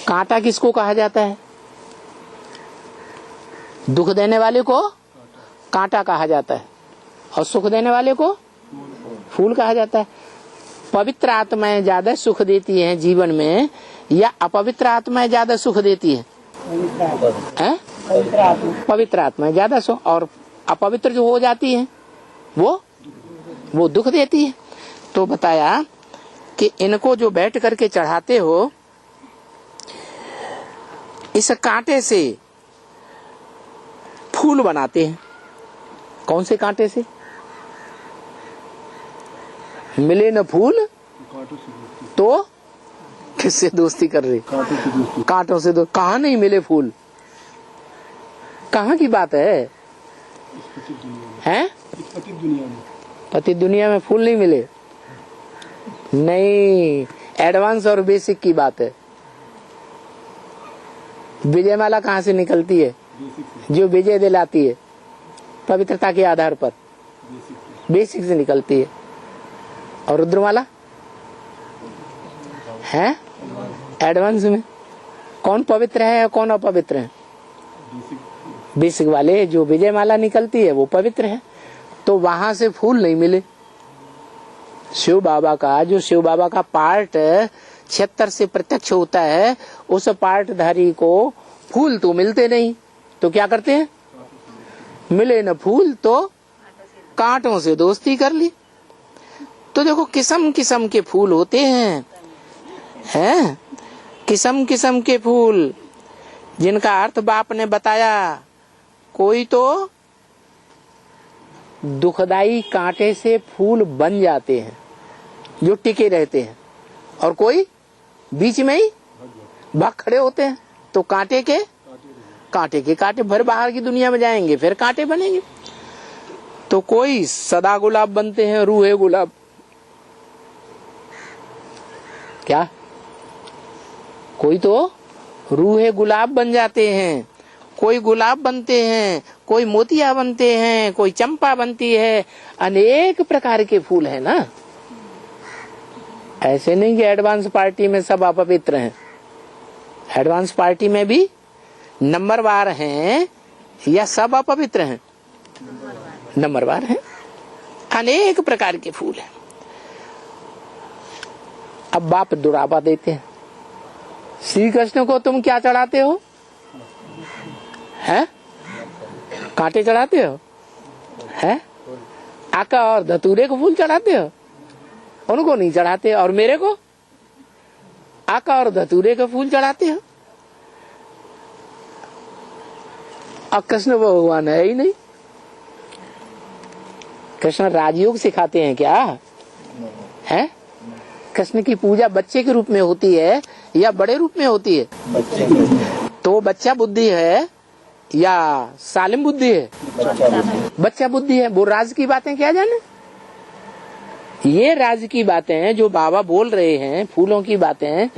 कांटा किसको कहा जाता है? दुख देने वाले को कांटा कहा जाता है, और सुख देने वाले को फूल कहा जाता है। पवित्र आत्माएं ज्यादा सुख देती हैं जीवन में, या अपवित्र आत्माएं ज्यादा सुख देती हैं? पवित्र आत्माएं ज्यादा सुख, और अपवित्र जो हो जाती हैं वो दुख देती है। तो बताया कि इनको जो बैठ करके चढ़ाते हो, इस कांटे से फूल बनाते हैं। कौन से कांटे से? मिले न फूल तो किससे दोस्ती कर रहे? कांटों से। दो कहाँ नहीं मिले फूल? कहाँ की बात है? हैं? पति दुनिया में फूल नहीं मिले? नहीं, एडवांस और बेसिक की बात है। विजयमाला कहाँ से निकलती है? जो विजय दिलाती है पवित्रता के आधार पर, बेसिक से निकलती है। और रुद्रमाला है एडवांस में। कौन पवित्र है और कौन अपवित्र है? बेसिक वाले जो विजयमाला निकलती है वो पवित्र है। तो वहां से फूल नहीं मिले। शिव बाबा का जो शिव बाबा का पार्ट 76 से प्रत्यक्ष होता है, उस पार्टधारी को फूल तो मिलते नहीं। तो क्या करते हैं? मिले न फूल तो कांटों से दोस्ती कर ली। तो देखो किस्म किस्म के फूल होते हैं, किस्म किस्म के फूल, जिनका अर्थ बाप ने बताया। कोई तो दुखदाई कांटे से फूल बन जाते हैं जो टिके रहते हैं, और कोई बीच में ही भाग खड़े होते हैं। तो कांटे के कांटे भर बाहर की दुनिया में जाएंगे, फिर कांटे बनेंगे। तो कोई सदा गुलाब बनते हैं, रूहे गुलाब। क्या? कोई तो रूहे गुलाब बन जाते हैं, कोई गुलाब बनते हैं, कोई मोतिया बनते हैं, कोई चंपा बनती है। अनेक प्रकार के फूल है ना। ऐसे नहीं कि एडवांस पार्टी में सब अपवित्र हैं। एडवांस पार्टी में भी नंबरवार हैं या सब अपवित्र हैं? नंबरवार हैं। अनेक प्रकार के फूल हैं। अब बाप दुराबा देते हैं। श्री कृष्ण को तुम क्या चढ़ाते हो? हैं? कांटे चढ़ाते हो? हैं? आका और धतूरे को फूल चढ़ाते हो? उनको नहीं चढ़ाते। और मेरे को आका और धतूरे के फूल चढ़ाते हो? और कृष्ण भगवान है ही नहीं। कृष्ण राजयोग सिखाते हैं क्या? है? कृष्ण की पूजा बच्चे के रूप में होती है या बड़े रूप में होती है? तो बच्चा बुद्धि है या सालिम बुद्धि है? बच्चा बुद्धि है। वो राज की बातें क्या जाने। ये राज की बातें हैं जो बाबा बोल रहे हैं, फूलों की बातें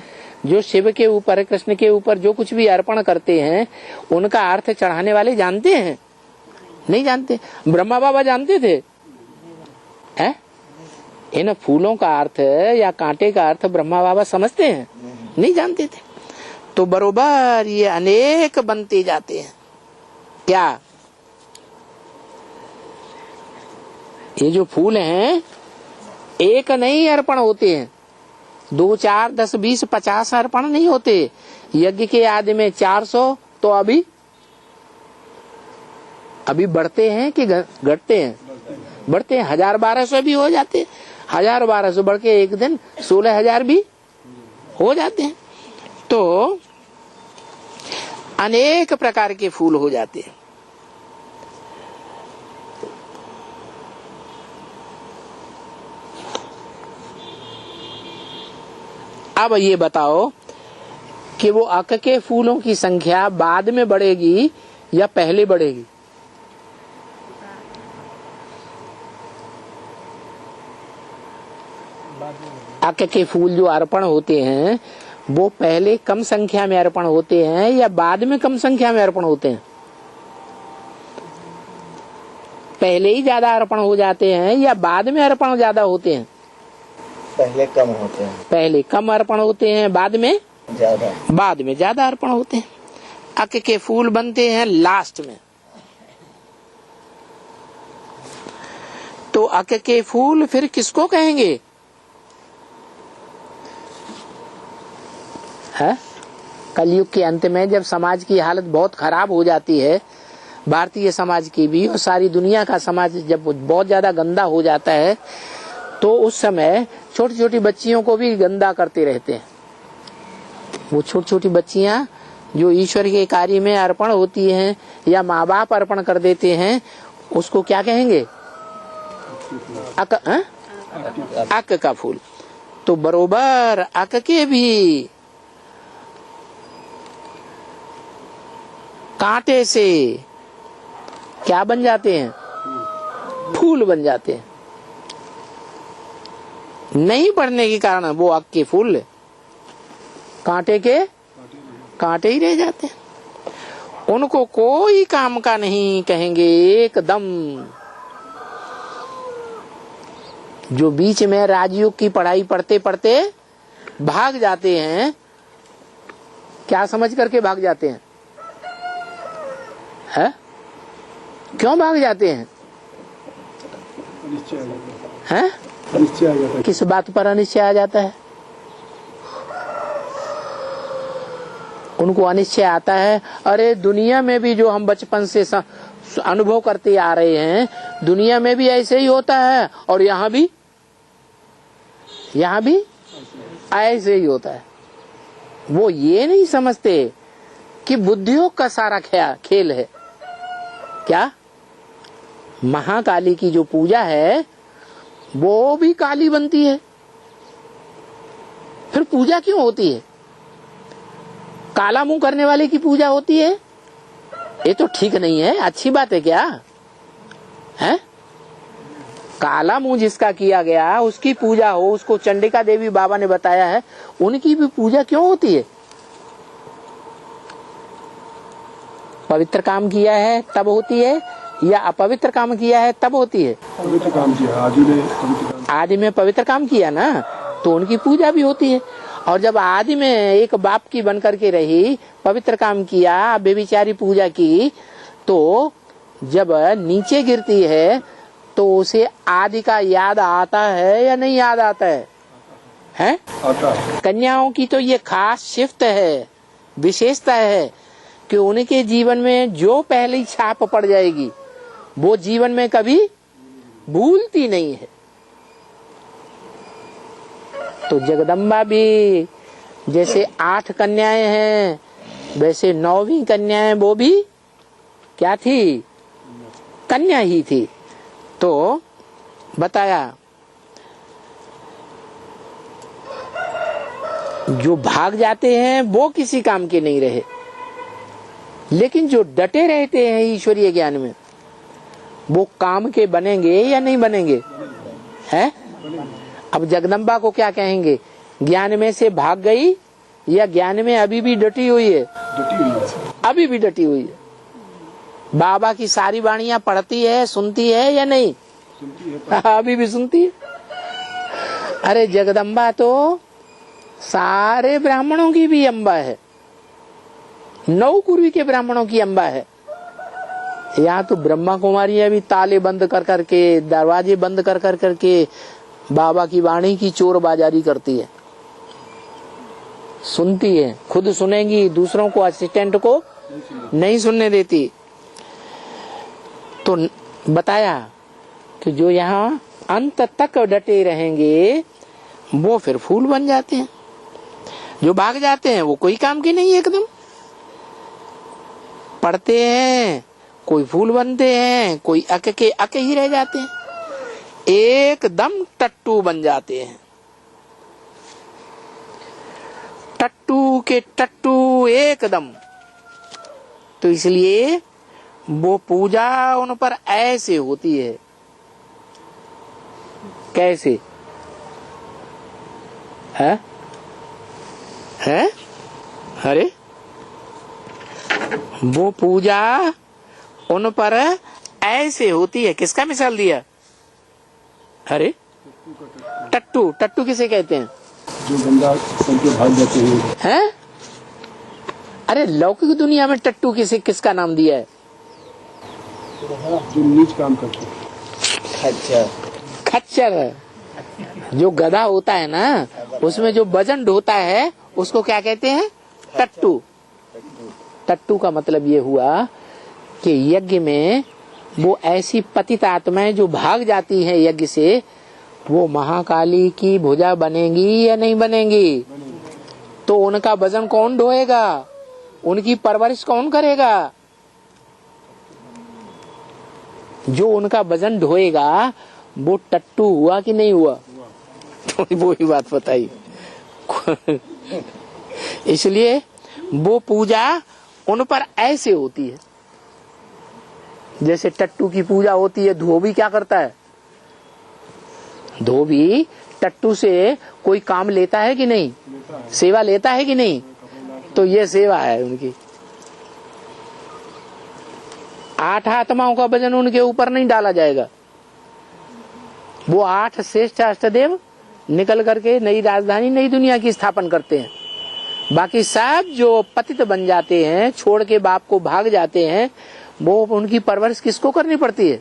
जो शिव के ऊपर, कृष्ण के ऊपर जो कुछ भी अर्पण करते हैं उनका अर्थ चढ़ाने वाले जानते हैं? नहीं जानते। ब्रह्मा बाबा जानते थे? हैं? इन फूलों का अर्थ या कांटे का अर्थ ब्रह्मा बाबा समझते हैं? नहीं जानते थे। तो बरोबर ये अनेक बनते जाते हैं। क्या ये जो फूल हैं एक नहीं अर्पण होते हैं, 2, 4, 10, 20, 50 अर्पण नहीं होते। यज्ञ के आदि में 400 तो अभी बढ़ते हैं कि घटते हैं? बढ़ते हैं। 1000-1200 भी हो जाते हैं। 1000-1200 बढ़ के एक दिन 16,000 भी हो जाते हैं। तो अनेक प्रकार के फूल हो जाते हैं। अब ये बताओ कि वो अक के फूलों की संख्या बाद में बढ़ेगी या पहले बढ़ेगी? अक के फूल जो अर्पण होते हैं वो पहले कम संख्या में अर्पण होते हैं या बाद में कम संख्या में अर्पण होते हैं? पहले ही ज्यादा अर्पण हो जाते हैं या बाद में अर्पण ज्यादा होते हैं? पहले कम होते हैं। पहले कम अर्पण होते हैं, बाद में ज्यादा। बाद में ज्यादा अर्पण होते हैं। अक के फूल बनते हैं लास्ट में। तो अक के फूल फिर किसको कहेंगे? है? कलयुग के अंत में जब समाज की हालत बहुत खराब हो जाती है, भारतीय समाज की भी और सारी दुनिया का समाज जब बहुत ज्यादा गंदा हो जाता है, तो उस समय छोटी छोटी बच्चियों को भी गंदा करते रहते हैं। वो छोटी छोटी बच्चियां जो ईश्वर के कार्य में अर्पण होती हैं या माँ बाप अर्पण कर देते हैं, उसको क्या कहेंगे? अक का फूल। तो बरोबर अक के भी कांटे से क्या बन जाते हैं? फूल बन जाते हैं। नहीं बढ़ने के कारण वो अक के फूल कांटे ही रह जाते हैं। उनको कोई काम का नहीं कहेंगे एकदम। जो बीच में राजयोग की पढ़ाई पढ़ते पढ़ते भाग जाते हैं, क्या समझ करके भाग जाते हैं? है? क्यों भाग जाते हैं? हैं? अनिश्चय आ जाता है। किस बात पर अनिश्चय आ जाता है? उनको अनिश्चय आता है, अरे दुनिया में भी जो हम बचपन से अनुभव करते आ रहे हैं, दुनिया में भी ऐसे ही होता है और यहाँ भी ऐसे ही होता है। वो ये नहीं समझते कि बुद्धियों का सारा खेल है। क्या? महाकाली की जो पूजा है वो भी काली बनती है। फिर पूजा क्यों होती है? काला मुंह करने वाले की पूजा होती है? ये तो ठीक नहीं है। अच्छी बात है क्या? है? काला मुंह जिसका किया गया उसकी पूजा हो, उसको चंडिका देवी बाबा ने बताया है, उनकी भी पूजा क्यों होती है? पवित्र काम किया है तब होती है या अपवित्र काम किया है तब होती है? पवित्र काम किया, आदि में पवित्र काम किया ना, तो उनकी पूजा भी होती है। और जब आदि में एक बाप की बन करके रही, पवित्र काम किया, बेविचारी पूजा की, तो जब नीचे गिरती है तो उसे आदि का याद आता है या नहीं याद आता है? है। आकार कन्याओं की तो ये खास शिफ्ट है, विशेषता है कि उनके जीवन में जो पहली छाप पड़ जाएगी वो जीवन में कभी भूलती नहीं है। तो जगदम्बा भी जैसे 8 कन्याएं हैं, वैसे 9वीं कन्याएं वो भी क्या थी? कन्या ही थी। तो बताया जो भाग जाते हैं वो किसी काम के नहीं रहे, लेकिन जो डटे रहते हैं ईश्वरीय ज्ञान में वो काम के बनेंगे या नहीं बनेंगे? हैं? अब जगदम्बा को क्या कहेंगे? ज्ञान में से भाग गई या ज्ञान में अभी भी डटी हुई है? अभी भी डटी हुई है। बाबा की सारी वाणियां पढ़ती है, सुनती है या नहीं? अभी भी सुनती है। अरे जगदम्बा तो सारे ब्राह्मणों की भी अम्बा है, 9 कुर्वी के ब्राह्मणों की अम्बा है। यहाँ तो ब्रह्मा कुमारियां भी ताले बंद कर करके, दरवाजे बंद कर कर करके बाबा की वाणी की चोर बाजारी करती है, सुनती है, खुद सुनेंगी, दूसरों को, असिस्टेंट को नहीं सुनने देती। तो बताया कि जो यहाँ अंत तक डटे रहेंगे वो फिर फूल बन जाते हैं, जो भाग जाते हैं वो कोई काम के नहीं, एकदम पढ़ते हैं कोई फूल बनते हैं, कोई अक के अक ही रह जाते हैं, एकदम टट्टू बन जाते हैं, टट्टू के टट्टू एकदम। तो इसलिए वो पूजा उन पर ऐसे होती है। कैसे है? अरे वो पूजा उन पर ऐसे होती है। किसका मिसाल दिया? अरे टट्टू। टट्टू किसे कहते हैं? जो गंदा करके भाग जाते हैं। अरे लौकिक दुनिया में टट्टू किसका नाम दिया है? जो नीच काम करते हैं। खच्चर। खच्चर जो गधा होता है ना, उसमें जो वजन ढोता है उसको क्या कहते हैं? टट्टू। टट्टू का मतलब ये हुआ कि यज्ञ में वो ऐसी पतित आत्माएं जो भाग जाती हैं यज्ञ से, वो महाकाली की भुजा बनेंगी या नहीं बनेंगी? तो उनका वजन कौन ढोएगा? उनकी परवरिश कौन करेगा? जो उनका वजन ढोएगा वो टट्टू हुआ कि नहीं हुआ? तो वो ही बात बताई। इसलिए वो पूजा उन पर ऐसे होती है जैसे टट्टू की पूजा होती है। धोबी क्या करता है? धोबी टट्टू से कोई काम लेता है कि नहीं? सेवा लेता है कि नहीं? तो ये सेवा है उनकी। 8 आत्माओं का वजन उनके ऊपर नहीं डाला जाएगा। वो 8 श्रेष्ठ अष्टदेव निकल करके नई राजधानी, नई दुनिया की स्थापन करते हैं। बाकी सब जो पतित बन जाते हैं, छोड़ के बाप को भाग जाते हैं, वो उनकी परवरिश किसको करनी पड़ती है?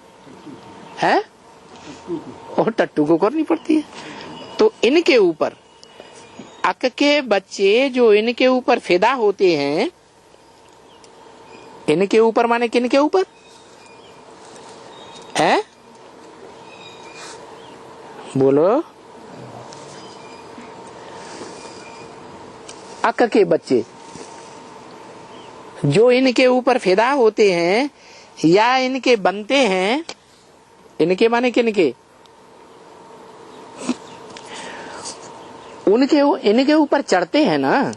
और टट्टू को करनी पड़ती है। तो इनके ऊपर अक के बच्चे जो इनके ऊपर फिदा होते हैं, इनके ऊपर माने किनके ऊपर है? बोलो। अक के बच्चे जो इनके ऊपर फिदा होते हैं या इनके बनते हैं, इनके माने किनके? इनके ऊपर चढ़ते हैं ना।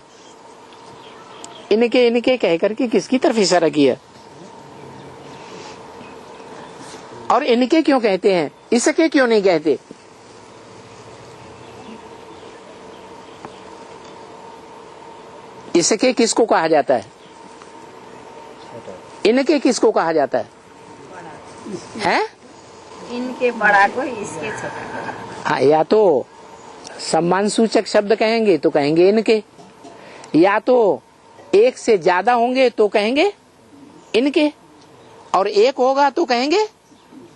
इनके कह करके किसकी तरफ इशारा किया? और इनके क्यों कहते हैं? इसके क्यों नहीं कहते? इसके किसको कहा जाता है? इनके किसको कहा जाता है? हैं? इनके बड़ा को, इसके छोटा। हाँ, या तो सम्मान सूचक शब्द कहेंगे तो कहेंगे इनके, या तो एक से ज्यादा होंगे तो कहेंगे इनके, और एक होगा तो कहेंगे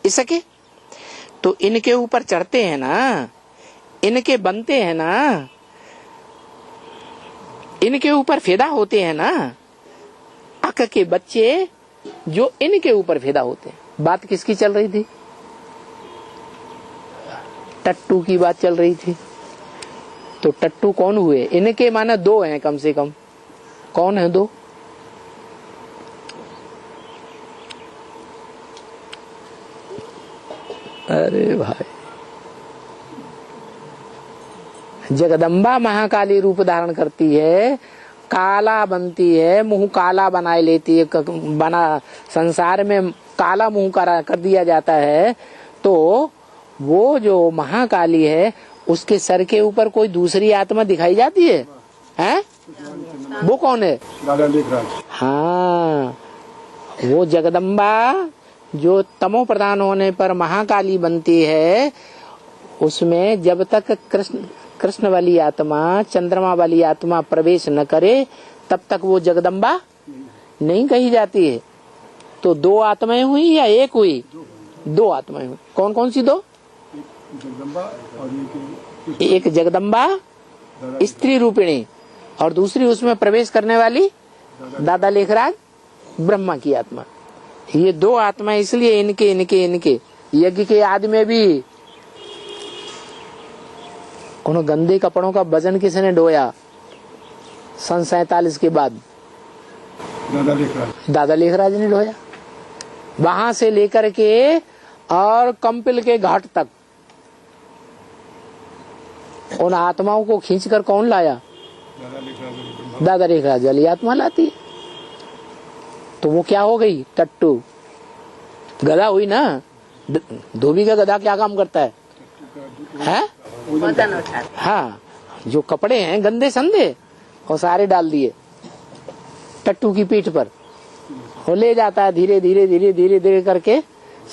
इसके। तो इनके ऊपर चढ़ते हैं ना, इनके बनते हैं ना, इनके ऊपर फिदा होते हैं ना, अक के बच्चे जो इनके ऊपर फिदा होते हैं। बात किसकी चल रही थी? टट्टू की बात चल रही थी। तो टट्टू कौन हुए? इनके माना दो हैं कम से कम। कौन है दो? अरे भाई, जगदम्बा महाकाली रूप धारण करती है, काला बनती है, मुंह काला बनाए लेती है, बना संसार में काला मुंह कर दिया जाता है। तो वो जो महाकाली है उसके सर के ऊपर कोई दूसरी आत्मा दिखाई जाती है, हैं? वो कौन है? दादा लेखराज। हाँ, वो जगदम्बा जो तमो प्रधान होने पर महाकाली बनती है, उसमें जब तक कृष्ण वाली आत्मा, चंद्रमा वाली आत्मा प्रवेश न करे तब तक वो जगदम्बा नहीं कही जाती है। तो दो आत्माएं हुई या एक हुई? दो आत्माएं हुई। कौन कौन सी दो? जगदम्बा और एक जगदम्बा स्त्री रूपिणी और दूसरी उसमें प्रवेश करने वाली दादा लेखराज ब्रह्मा की आत्मा। ये दो आत्मा इसलिए इनके यज्ञ के आदि में भी उन गंदे कपड़ों का वजन किसने ढोया? सन 47 के बाद दादा लेखराज ने ढोया। वहां से लेकर के और कंपिल के घाट तक उन आत्माओं को खींचकर कौन लाया? दादा लेखराज वाली आत्मा लाती है। तो वो क्या हो गई? टट्टू गधा हुई ना। धोबी का गधा क्या काम करता है? हैं? वजन उठाते। हाँ, जो कपड़े हैं गंदे संदे वो सारे डाल दिए टट्टू की पीठ पर, वो ले जाता है धीरे धीरे धीरे धीरे धीरे करके।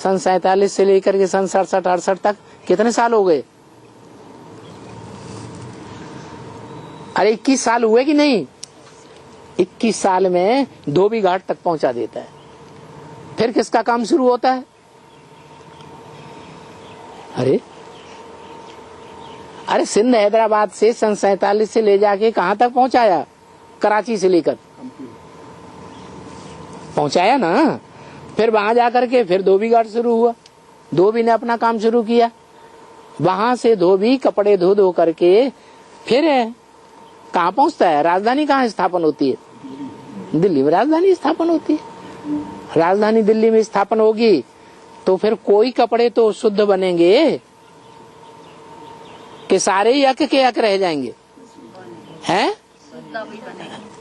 सन 47 से लेकर के सन 67-68 तक कितने साल हो गए? अरे 21 साल हुए कि नहीं? 21 साल में धोबी घाट तक पहुंचा देता है। फिर किसका काम शुरू होता है? अरे सिंध हैदराबाद से सन 47 से ले जाके कहां तक पहुंचाया? कराची से लेकर पहुंचाया ना। फिर वहां जाकर के फिर धोबी घाट शुरू हुआ। धोबी ने अपना काम शुरू किया। वहां से धोबी कपड़े धो धो करके फिर कहाँ पहुंचता है? राजधानी कहाँ स्थापन होती है? दिल्ली में राजधानी स्थापन होती है। राजधानी दिल्ली में स्थापन होगी तो फिर कोई कपड़े तो शुद्ध बनेंगे कि सारे यक के यक रह जाएंगे, हैं?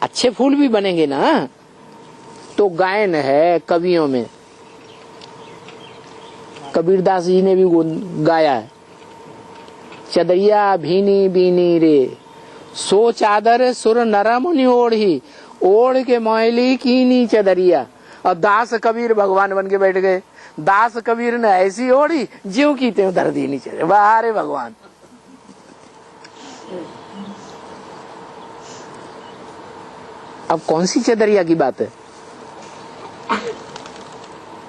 अच्छे फूल भी बनेंगे ना। तो गायन है कवियों में, कबीरदास जी ने भी गाया है, चदरिया भीनी बीनी रे सो चादर सुर नर मुनि ओढ़ी, ओढ़ के मोयली कीनी चदरिया। और दास कबीर भगवान बन के बैठ गए। दास कबीर ने ऐसी ओढ़ी ज्यों की त्यों धर दी नीचे। वाह रे भगवान। अब कौन सी चदरिया की बात है?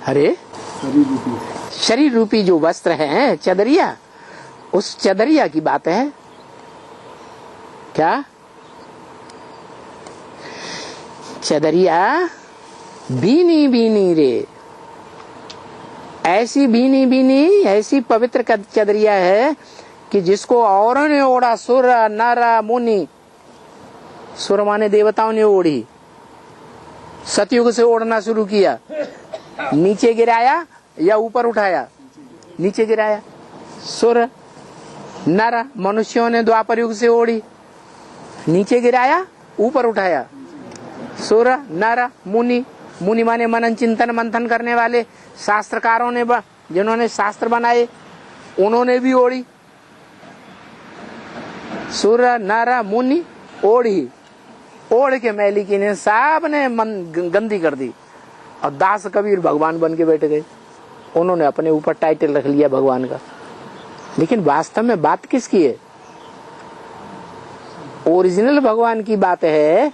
अरे शरीर रूपी जो वस्त्र है चदरिया, उस चदरिया की बात है। क्या? चदरिया बीनी बीनी रे, ऐसी बीनी बीनी, ऐसी पवित्र चदरिया है कि जिसको औरों ने ओढ़ा, सुर नर मुनि, सुर माने देवताओं ने ओढ़ी, सतयुग से ओढ़ना शुरू किया। नीचे गिराया या ऊपर उठाया? नीचे गिराया। सुर नर मनुष्यों ने द्वापर युग से ओढ़ी, नीचे गिराया ऊपर उठाया। सुर नर मुनि, मुनि माने मनन चिंतन मंथन करने वाले शास्त्रकारों ने, जिन्होंने शास्त्र बनाए, उन्होंने भी ओढ़ी। सुर नर मुनि ओढ़ी, ओढ़ के मैली की ने सब ने मन गंदी कर दी। और दास कबीर भगवान बन के बैठ गए। उन्होंने अपने ऊपर टाइटल रख लिया भगवान का। लेकिन वास्तव में बात किसकी है? ओरिजिनल भगवान की बात है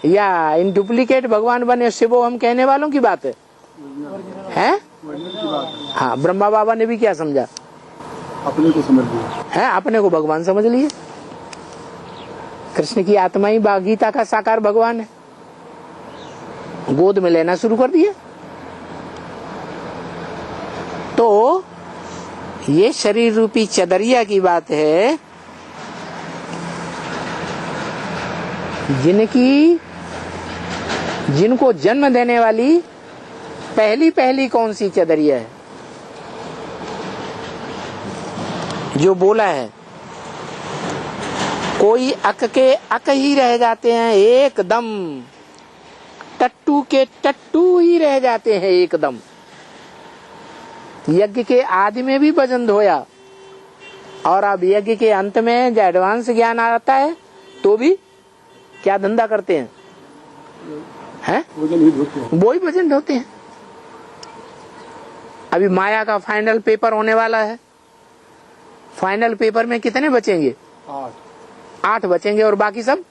या इन डुप्लीकेट भगवान बने शिवो हम कहने वालों की बात है? हैं? हाँ, ब्रह्मा बाबा ने भी क्या समझा? अपने को समझ लिया है, अपने को भगवान समझ लिए। कृष्ण की आत्मा ही गीता का साकार भगवान है, गोद में लेना शुरू कर दिया। तो ये शरीर रूपी चदरिया की बात है, जिनको जन्म देने वाली पहली कौन सी चदरिया है? जो बोला है, कोई अक के अक ही रह जाते हैं एकदम, टट्टू के टट्टू ही रह जाते हैं एकदम। यज्ञ के आदि में भी भजन धोया, और अब यज्ञ के अंत में जो एडवांस ज्ञान आता है तो भी क्या धंधा करते हैं? वो ही भजन ढोते हैं। अभी माया का फाइनल पेपर होने वाला है। फाइनल पेपर में कितने बचेंगे? 8 बचेंगे, और बाकी सब,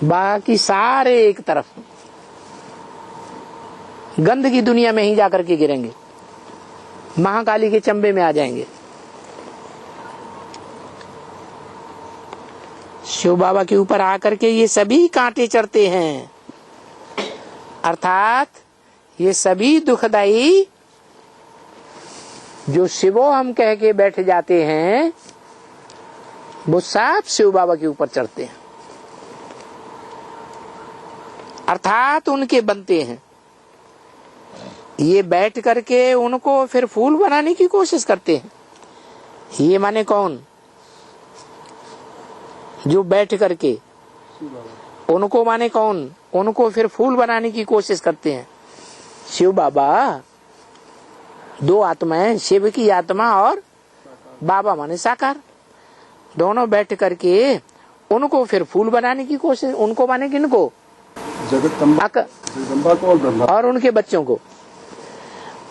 बाकी सारे एक तरफ गंध की दुनिया में ही जाकर के गिरेंगे, महाकाली के चंबे में आ जाएंगे। शिव बाबा के ऊपर आकर के ये सभी कांटे चढ़ते हैं, अर्थात ये सभी दुखदाई जो शिवो हम कह के बैठ जाते हैं, वो सब शिव बाबा के ऊपर चढ़ते हैं, अर्थात उनके बनते हैं। ये बैठ करके उनको फिर फूल बनाने की कोशिश करते हैं। ये माने कौन? जो बैठ करके, उनको माने कौन? उनको फिर फूल बनाने की कोशिश करते हैं। शिव बाबा 2 आत्माएं, शिव की आत्मा और बाबा माने साकार, दोनों बैठ करके उनको फिर फूल बनाने की कोशिश, उनको माने किनको? जगदम्बा को और ब्रह्मा और उनके बच्चों को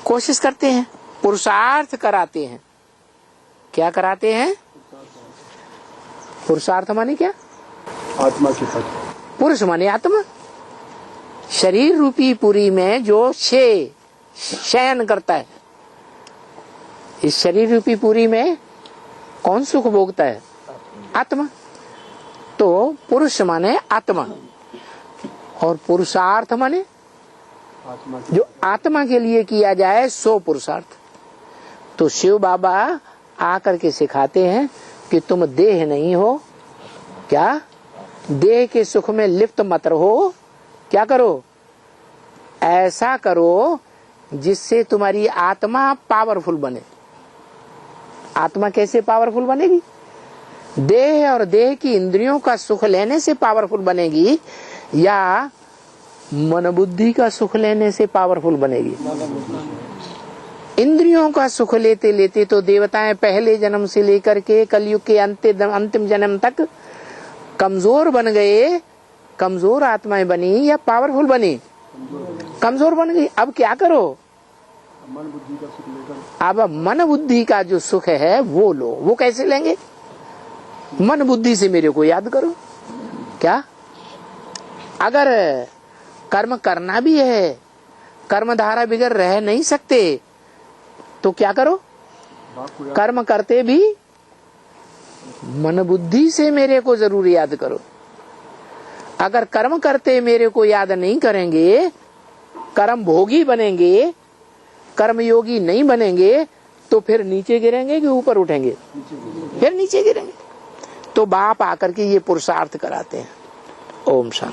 कोशिश करते हैं, पुरुषार्थ कराते हैं। क्या कराते हैं? पुरुषार्थ माने क्या? आत्मा के पद, पुरुष माने आत्मा। शरीर रूपी पुरी में जो शयन करता है, इस शरीर रूपी पुरी में कौन सुख भोगता है? आत्मा। तो पुरुष माने आत्मा, और पुरुषार्थ माने जो आत्मा के लिए किया जाए सो पुरुषार्थ। तो शिव बाबा आकर के सिखाते हैं कि तुम देह नहीं हो, क्या देह के सुख में लिप्त मत रहो, क्या करो? ऐसा करो जिससे तुम्हारी आत्मा पावरफुल बने। आत्मा कैसे पावरफुल बनेगी? देह और देह की इंद्रियों का सुख लेने से पावरफुल बनेगी, या मन बुद्धि का सुख लेने से पावरफुल बनेगी? इंद्रियों का सुख लेते लेते तो देवताएं पहले जन्म से लेकर के कलयुग के अंतिम जन्म तक कमजोर बन गए। कमजोर आत्माएं बनी या पावरफुल बनी? कमजोर बन गई। अब क्या करो? मन बुद्धि का सुख लेकर, अब मन बुद्धि का जो सुख है वो लो। वो कैसे लेंगे? मन बुद्धि से मेरे को याद करो। क्या? अगर कर्म करना भी है, कर्म धारा बिगड़ रह नहीं सकते, तो क्या करो? कर्म करते भी मन बुद्धि से मेरे को जरूर याद करो। अगर कर्म करते मेरे को याद नहीं करेंगे, कर्म भोगी बनेंगे, कर्म योगी नहीं बनेंगे, तो फिर नीचे गिरेंगे कि ऊपर उठेंगे? फिर नीचे गिरेंगे। तो बाप आकर के ये पुरुषार्थ कराते हैं। ओम शांति।